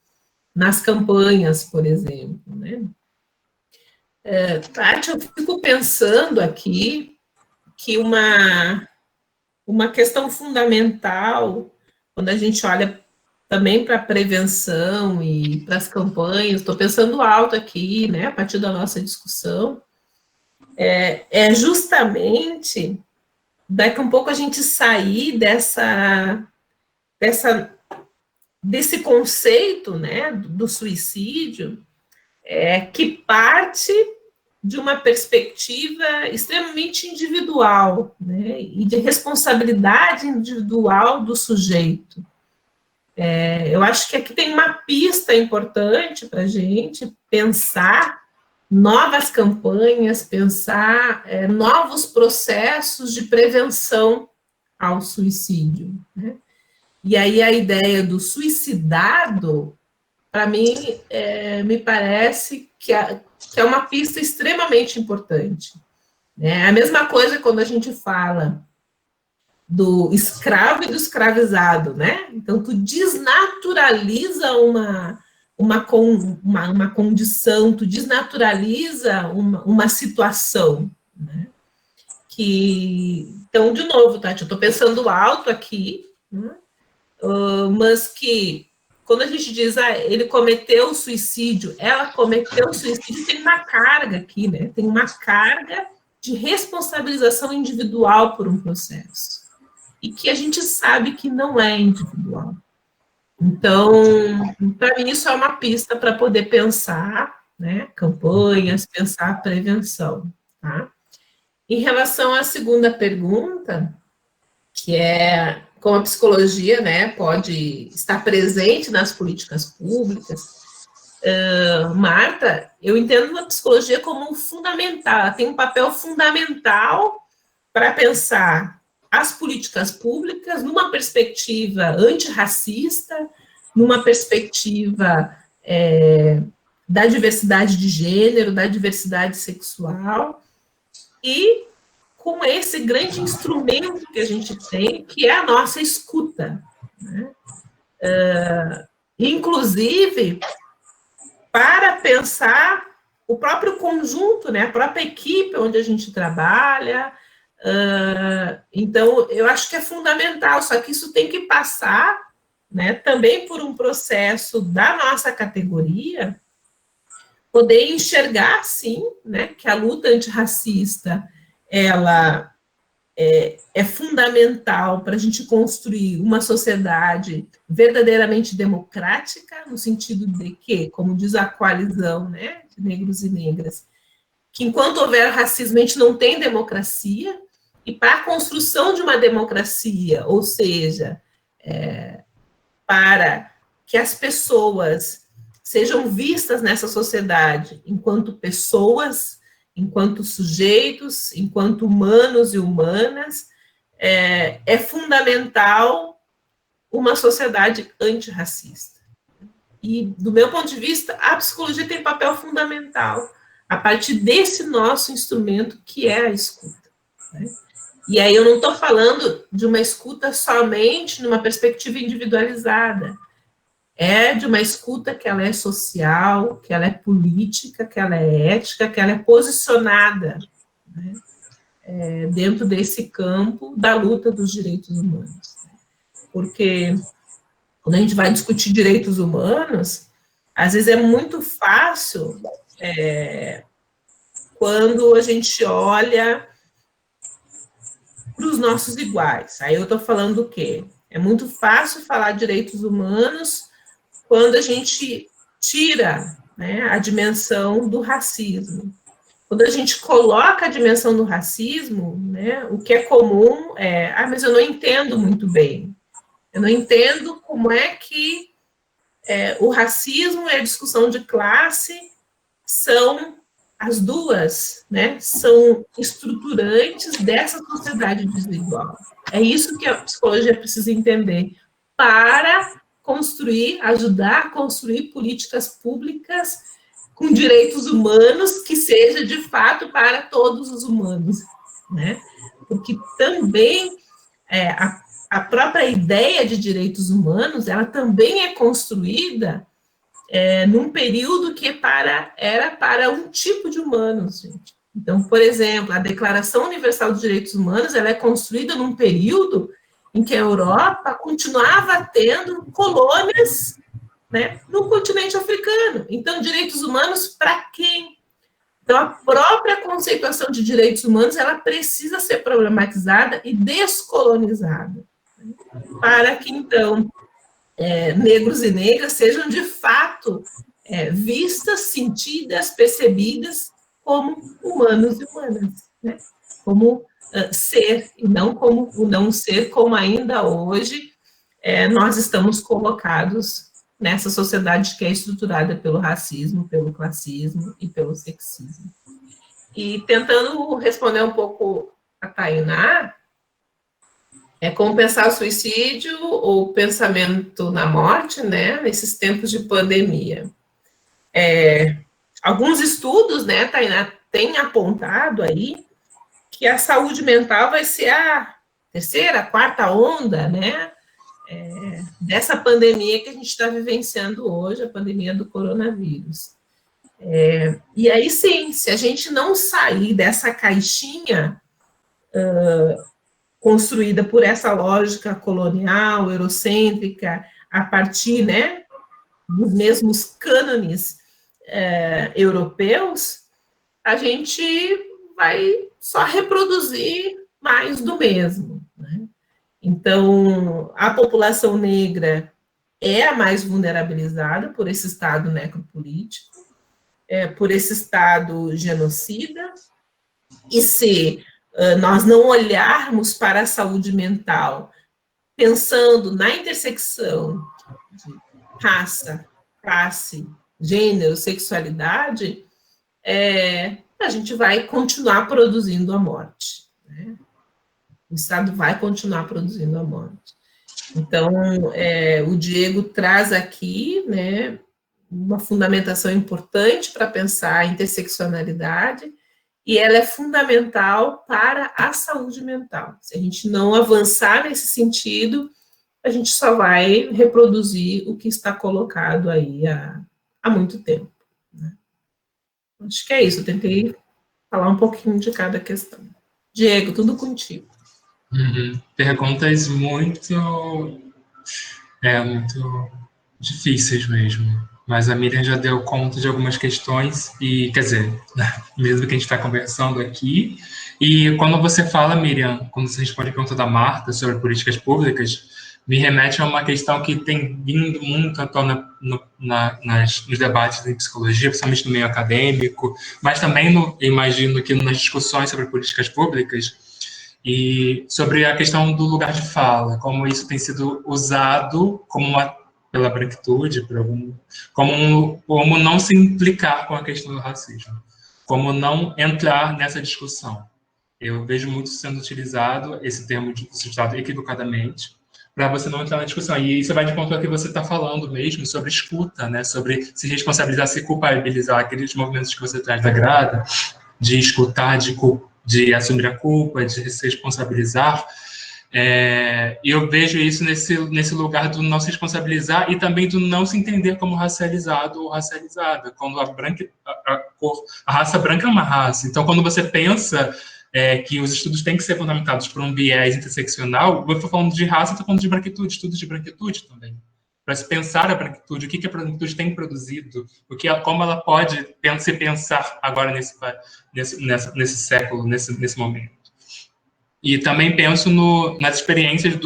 nas campanhas, por exemplo, né? Tati, eu fico pensando aqui que uma questão fundamental, quando a gente olha também para a prevenção e para as campanhas, estou pensando alto aqui, né, a partir da nossa discussão, é justamente daqui a um pouco a gente sair desse conceito, né, do suicídio, que parte de uma perspectiva extremamente individual, né, e de responsabilidade individual do sujeito. Eu acho que aqui tem uma pista importante para a gente pensar novas campanhas, pensar novos processos de prevenção ao suicídio, né? E aí a ideia do suicidado, para mim, me parece que é uma pista extremamente importante. É a mesma coisa quando a gente fala do escravo e do escravizado, né? Então, tu desnaturaliza uma condição, tu desnaturaliza uma situação, né? Então, de novo, Tati, eu estou pensando alto aqui, né? Mas que quando a gente diz, ele cometeu suicídio, ela cometeu suicídio, tem uma carga aqui, né? Tem uma carga de responsabilização individual por um processo. E que a gente sabe que não é individual. Então, para mim, isso é uma pista para poder pensar, né, campanhas, pensar prevenção, tá? Em relação à segunda pergunta, que é como a psicologia, né, pode estar presente nas políticas públicas, Marta, eu entendo a psicologia como fundamental, ela tem um papel fundamental para pensar as políticas públicas numa perspectiva antirracista, numa perspectiva da diversidade de gênero, da diversidade sexual, e com esse grande instrumento que a gente tem, que é a nossa escuta, né? Inclusive, para pensar o próprio conjunto, né, a própria equipe onde a gente trabalha. Então, eu acho que é fundamental, só que isso tem que passar, né, também por um processo da nossa categoria, poder enxergar, sim, né, que a luta antirracista, ela é fundamental para a gente construir uma sociedade verdadeiramente democrática, no sentido de que, como diz a coalizão, né, de negros e negras, que enquanto houver racismo, a gente não tem democracia, e para a construção de uma democracia, ou seja, para que as pessoas sejam vistas nessa sociedade enquanto pessoas, enquanto sujeitos, enquanto humanos e humanas, é fundamental uma sociedade antirracista. E, do meu ponto de vista, a psicologia tem papel fundamental a partir desse nosso instrumento, que é a escuta, né? E aí eu não estou falando de uma escuta somente numa perspectiva individualizada, de uma escuta que ela é social, que ela é política, que ela é ética, que ela é posicionada, né, dentro desse campo da luta dos direitos humanos. Porque quando a gente vai discutir direitos humanos, às vezes é muito fácil quando a gente olha para os nossos iguais. Aí eu estou falando o quê? É muito fácil falar de direitos humanos quando a gente tira, né, a dimensão do racismo. Quando a gente coloca a dimensão do racismo, né, o que é comum mas eu não entendo muito bem. Eu não entendo como é que o racismo e a discussão de classe são as duas, né, são estruturantes dessa sociedade desigual. É isso que a psicologia precisa entender para construir, ajudar a construir políticas públicas com direitos humanos que seja de fato para todos os humanos, né? Porque também a própria ideia de direitos humanos, ela também é construída num período que era para um tipo de humanos, gente. Então, por exemplo, a Declaração Universal dos Direitos Humanos, ela é construída num período em que a Europa continuava tendo colônias, né, no continente africano. Então, direitos humanos para quem? Então, a própria conceituação de direitos humanos, ela precisa ser problematizada e descolonizada, né, para que, então, negros e negras sejam, de fato, vistas, sentidas, percebidas como humanos e humanas, né? Como ser, e não como o não ser, como ainda hoje nós estamos colocados nessa sociedade que é estruturada pelo racismo, pelo classismo e pelo sexismo. E tentando responder um pouco a Tainá, como pensar o suicídio ou pensamento na morte, né, nesses tempos de pandemia. Alguns estudos, né, Tainá, têm apontado aí que a saúde mental vai ser a terceira, a quarta onda, né, dessa pandemia que a gente está vivenciando hoje, a pandemia do coronavírus. E aí, sim, se a gente não sair dessa caixinha construída por essa lógica colonial, eurocêntrica, a partir, né, dos mesmos cânones europeus, a gente vai só reproduzir mais do mesmo, né? Então, a população negra é a mais vulnerabilizada por esse Estado necropolítico, por esse Estado genocida, e se nós não olharmos para a saúde mental pensando na intersecção de raça, classe, gênero, sexualidade, a gente vai continuar produzindo a morte, né? O Estado vai continuar produzindo a morte. Então, o Diego traz aqui, né, uma fundamentação importante para pensar a interseccionalidade, e ela é fundamental para a saúde mental. Se a gente não avançar nesse sentido, a gente só vai reproduzir o que está colocado aí há muito tempo, né? Acho que é isso, eu tentei falar um pouquinho de cada questão. Diego, tudo contigo. Perguntas muito difíceis mesmo. Mas a Miriam já deu conta de algumas questões, e, quer dizer, mesmo que a gente está conversando aqui. E quando você fala, Miriam, quando você responde a pergunta da Marta sobre políticas públicas, me remete a uma questão que tem vindo muito à tona nos debates em psicologia, principalmente no meio acadêmico, mas também, imagino que nas discussões sobre políticas públicas, e sobre a questão do lugar de fala, como isso tem sido usado pela branquitude, como não se implicar com a questão do racismo, como não entrar nessa discussão. Eu vejo muito sendo utilizado esse termo utilizado equivocadamente, para você não entrar na discussão. E isso vai de conta ao que você está falando mesmo, sobre escuta, né? Sobre se responsabilizar, se culpabilizar, aqueles movimentos que você traz da Grada, de escutar, de assumir a culpa, de se responsabilizar. Eu vejo isso nesse lugar do não se responsabilizar e também do não se entender como racializado ou racializada, quando a raça branca é uma raça. Então, quando você pensa que os estudos têm que ser fundamentados por um viés interseccional, eu estou falando de raça, estou falando de branquitude, estudos de branquitude também. Para se pensar a branquitude, o que a branquitude tem produzido, como ela pode se pensar agora nesse século, nesse momento. E também penso nas experiências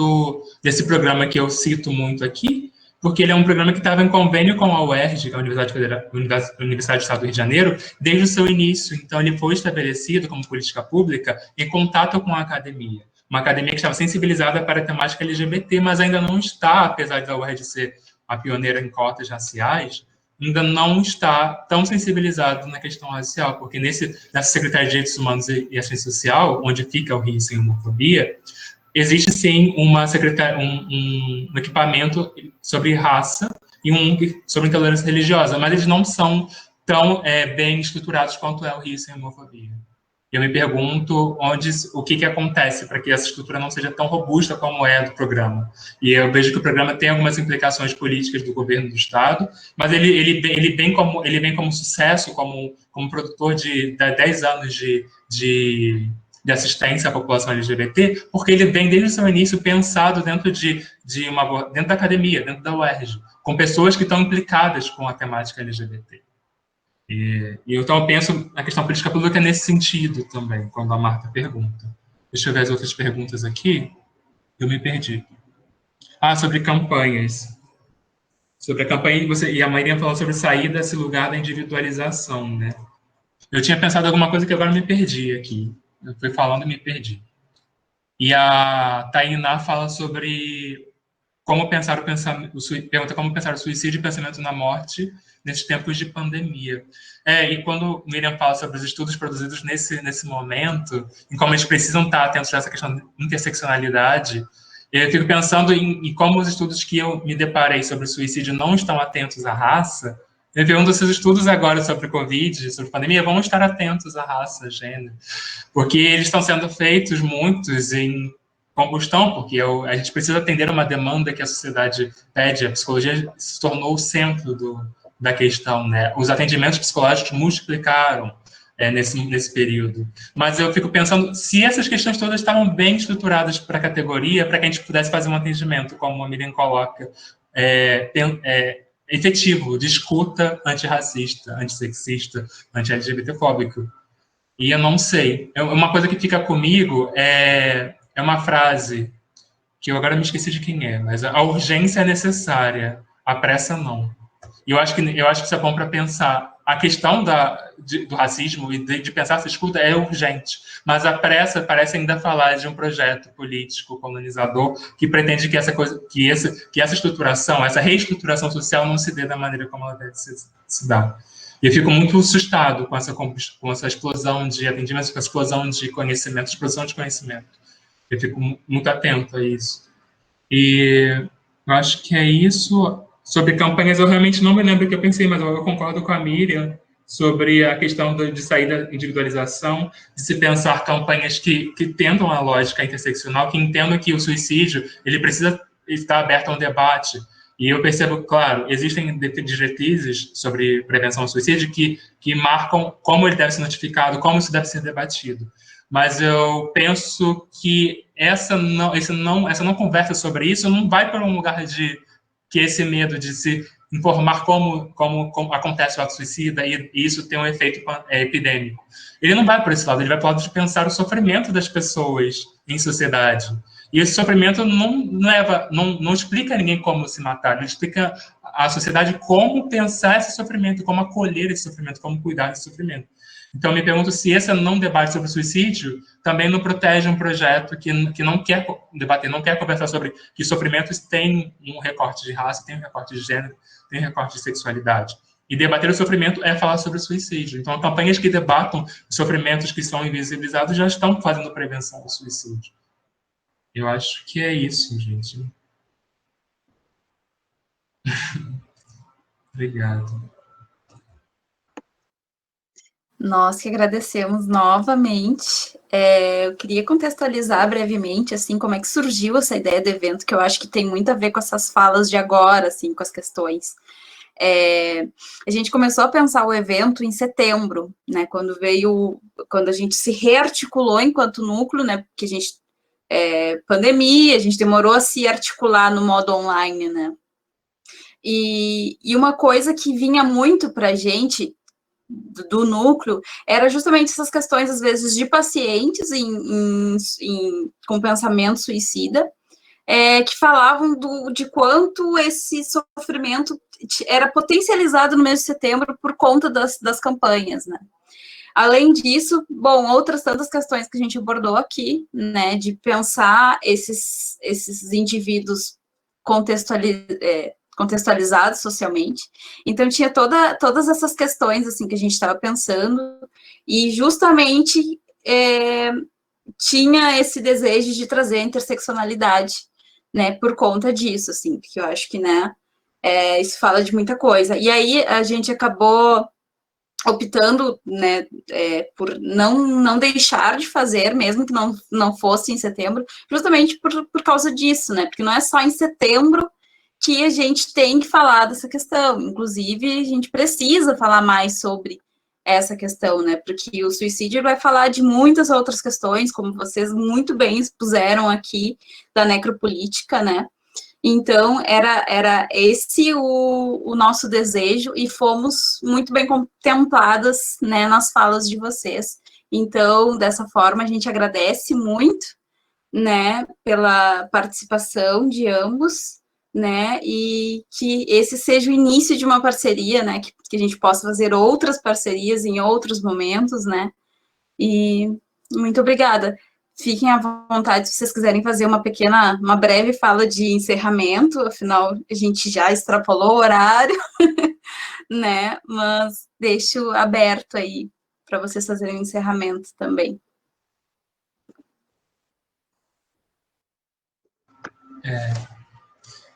desse programa que eu cito muito aqui, porque ele é um programa que estava em convênio com a UERJ, que é a Universidade do Estado do Rio de Janeiro, desde o seu início. Então, ele foi estabelecido como política pública em contato com a academia. Uma academia que estava sensibilizada para a temática LGBT, mas ainda não está, apesar da UERJ ser a pioneira em cotas raciais, ainda não está tão sensibilizado na questão racial, porque nessa Secretaria de Direitos Humanos e Assistência Social, onde fica o Rio Sem Homofobia, existe sim um equipamento sobre raça e um sobre intolerância religiosa, mas eles não são tão bem estruturados quanto é o Rio Sem Homofobia. Eu me pergunto o que acontece para que essa estrutura não seja tão robusta como é a do programa. E eu vejo que o programa tem algumas implicações políticas do governo do Estado, mas ele vem como sucesso, como produtor de 10 anos de assistência à população LGBT, porque ele vem desde o seu início pensado dentro dentro da academia, dentro da UERJ, com pessoas que estão implicadas com a temática LGBT. Então eu penso na questão política pública nesse sentido também, quando a Marta pergunta. Deixa eu ver as outras perguntas aqui. Eu me perdi. Sobre campanhas. Sobre a campanha, e a Maria falou sobre sair desse lugar da individualização, né? Eu tinha pensado em alguma coisa que agora me perdi aqui. Eu fui falando e me perdi. E a Tainá fala sobre como pensar pergunta como pensar o suicídio e pensamento na morte nesses tempos de pandemia. E quando Miriam fala sobre os estudos produzidos nesse momento, em como eles precisam estar atentos a essa questão de interseccionalidade, eu fico pensando em como os estudos que eu me deparei sobre o suicídio não estão atentos à raça. Eu pergunto se os estudos agora sobre Covid, sobre pandemia, vão estar atentos à raça, gênero, porque eles estão sendo feitos muitos em combustão, porque a gente precisa atender uma demanda que a sociedade pede. A psicologia se tornou o centro da questão, né? Os atendimentos psicológicos multiplicaram nesse período. Mas eu fico pensando se essas questões todas estavam bem estruturadas para a categoria, para que a gente pudesse fazer um atendimento, como a Miriam coloca, efetivo, de escuta antirracista, antissexista, anti-LGBTfóbico. E eu não sei. Uma coisa que fica comigo é uma frase que eu agora me esqueci de quem é, mas a urgência é necessária, a pressa não. E eu acho que isso é bom para pensar. A questão do racismo e de pensar essa escuta é urgente, mas a pressa parece ainda falar de um projeto político colonizador que pretende que essa estruturação, essa reestruturação social não se dê da maneira como ela deve se dar. E eu fico muito assustado com essa explosão de atendimentos, com essa explosão de conhecimento, Eu fico muito atento a isso. E eu acho que é isso. Sobre campanhas, eu realmente não me lembro o que eu pensei, mas eu concordo com a Miriam sobre a questão de sair da individualização, de se pensar campanhas que tentam a lógica interseccional, que entendam que o suicídio ele precisa estar aberto a um debate. E eu percebo, claro, existem diretrizes sobre prevenção ao suicídio que marcam como ele deve ser notificado, como isso deve ser debatido. Mas eu penso que essa não conversa sobre isso não vai para um lugar que esse medo de se informar como acontece o ato suicida e isso tem um efeito epidêmico. Ele não vai para esse lado, ele vai para o lado de pensar o sofrimento das pessoas em sociedade. E esse sofrimento não explica a ninguém como se matar, ele explica à sociedade como pensar esse sofrimento, como acolher esse sofrimento, como cuidar desse sofrimento. Então, eu me pergunto se esse não debate sobre suicídio também não protege um projeto que não quer debater, não quer conversar sobre que sofrimentos têm um recorte de raça, tem um recorte de gênero, tem um recorte de sexualidade. E debater o sofrimento é falar sobre o suicídio. Então, campanhas que debatam os sofrimentos que são invisibilizados já estão fazendo prevenção do suicídio. Eu acho que é isso, gente. Obrigado. Nós que agradecemos novamente. Eu queria contextualizar brevemente, assim, como é que surgiu essa ideia do evento, que eu acho que tem muito a ver com essas falas de agora, assim, com as questões. A gente começou a pensar o evento em setembro, né, quando a gente se rearticulou enquanto núcleo, né, porque a gente, pandemia, a gente demorou a se articular no modo online, né, e uma coisa que vinha muito para a gente, do núcleo, era justamente essas questões, às vezes, de pacientes com pensamento suicida, que falavam de quanto esse sofrimento era potencializado no mês de setembro por conta das campanhas, né? Além disso, bom, outras tantas questões que a gente abordou aqui, né, de pensar esses indivíduos contextualizados socialmente. Então, tinha todas essas questões, assim, que a gente estava pensando, e justamente tinha esse desejo de trazer a interseccionalidade, né, por conta disso, assim, porque eu acho que, né, isso fala de muita coisa. E aí, a gente acabou optando, né, por não deixar de fazer, mesmo que não fosse em setembro, justamente por causa disso, né, porque não é só em setembro que a gente tem que falar dessa questão, inclusive a gente precisa falar mais sobre essa questão, né, porque o suicídio vai falar de muitas outras questões, como vocês muito bem expuseram aqui, da necropolítica, né, então, era esse o nosso desejo, e fomos muito bem contempladas, né, nas falas de vocês. Então, dessa forma, a gente agradece muito, né, pela participação de ambos, né, e que esse seja o início de uma parceria, né, que a gente possa fazer outras parcerias em outros momentos, né, e muito obrigada. Fiquem à vontade se vocês quiserem fazer uma breve fala de encerramento, afinal, a gente já extrapolou o horário, né? Mas deixo aberto aí para vocês fazerem o encerramento também.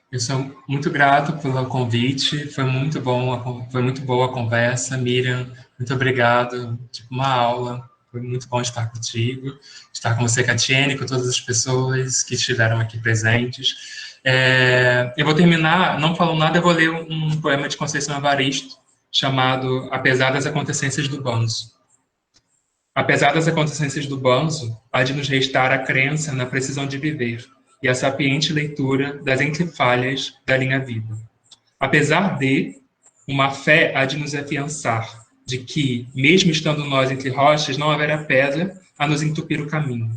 Eu sou muito grato pelo convite, foi muito boa a conversa, Miriam, muito obrigado, tipo uma aula, foi muito bom estar contigo, estar com você, Catiene, com todas as pessoas que estiveram aqui presentes. Eu vou terminar, não falo nada, eu vou ler um poema de Conceição Evaristo, chamado Apesar das Acontecências do Banzo. Apesar das acontecências do banzo, há de nos restar a crença na precisão de viver e a sapiente leitura das entrefalhas da linha vida. Apesar de, uma fé há de nos afiançar de que, mesmo estando nós entre rochas, não haverá pedra a nos entupir o caminho.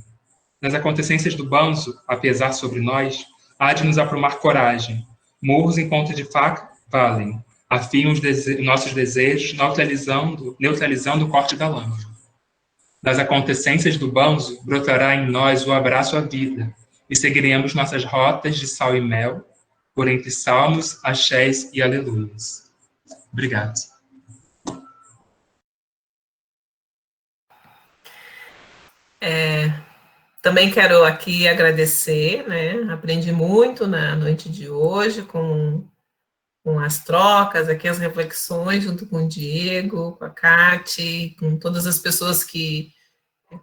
Nas acontecências do banzo, a pesar sobre nós, há de nos aprumar coragem. Morros em ponta de faca valem, afiam os nossos desejos, neutralizando o corte da lâmina. Das acontecências do banzo, brotará em nós o abraço à vida, e seguiremos nossas rotas de sal e mel, por entre salmos, axés e aleluias. Obrigado. Também quero aqui agradecer, né? Aprendi muito na noite de hoje com as trocas, aqui as reflexões junto com o Diego, com a Cati, com todas as pessoas que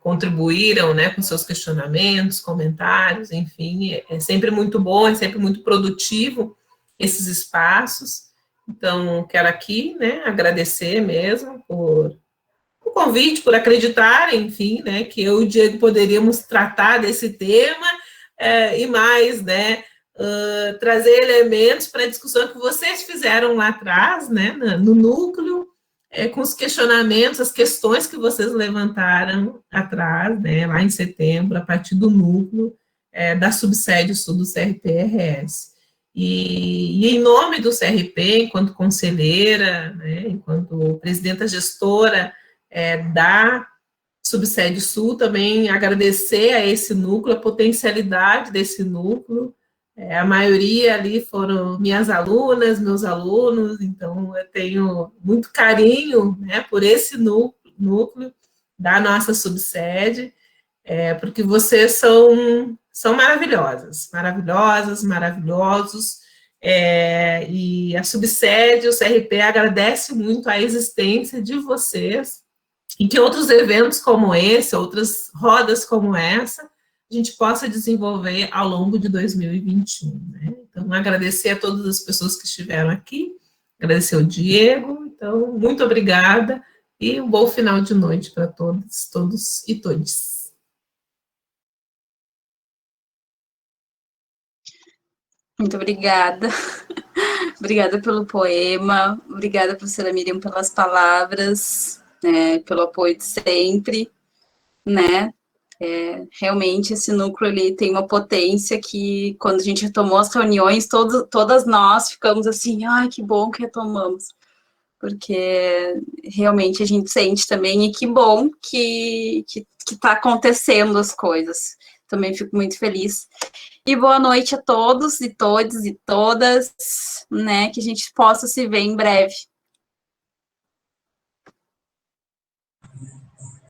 contribuíram, né, com seus questionamentos, comentários, enfim, é sempre muito bom, é sempre muito produtivo esses espaços. Então, quero aqui, né, agradecer mesmo por o convite, por acreditar, enfim, né, que eu e o Diego poderíamos tratar desse tema e mais, né, trazer elementos para a discussão que vocês fizeram lá atrás, né, no núcleo, com os questionamentos, as questões que vocês levantaram atrás, né, lá em setembro, a partir do núcleo da subsede sul do CRP-RS. E em nome do CRP, enquanto conselheira, né, enquanto presidenta gestora da subsede sul, também agradecer a esse núcleo, a potencialidade desse núcleo. A maioria ali foram minhas alunas, meus alunos, então eu tenho muito carinho, né, por esse núcleo da nossa subsede, porque vocês são maravilhosas, maravilhosos, e a subsede, o CRP, agradece muito a existência de vocês, e que outros eventos como esse, outras rodas como essa, a gente possa desenvolver ao longo de 2021, né? Então, agradecer a todas as pessoas que estiveram aqui, agradecer ao Diego, então, muito obrigada, e um bom final de noite para todos e todes. Muito obrigada. Obrigada pelo poema, obrigada, professora Miriam, pelas palavras, né, pelo apoio de sempre, né? Realmente esse núcleo ali tem uma potência que, quando a gente retomou as reuniões, todas nós ficamos assim, ai, que bom que retomamos, porque realmente a gente sente também, e que bom que está acontecendo as coisas. Também fico muito feliz. E boa noite a todos e todas, né? Que a gente possa se ver em breve.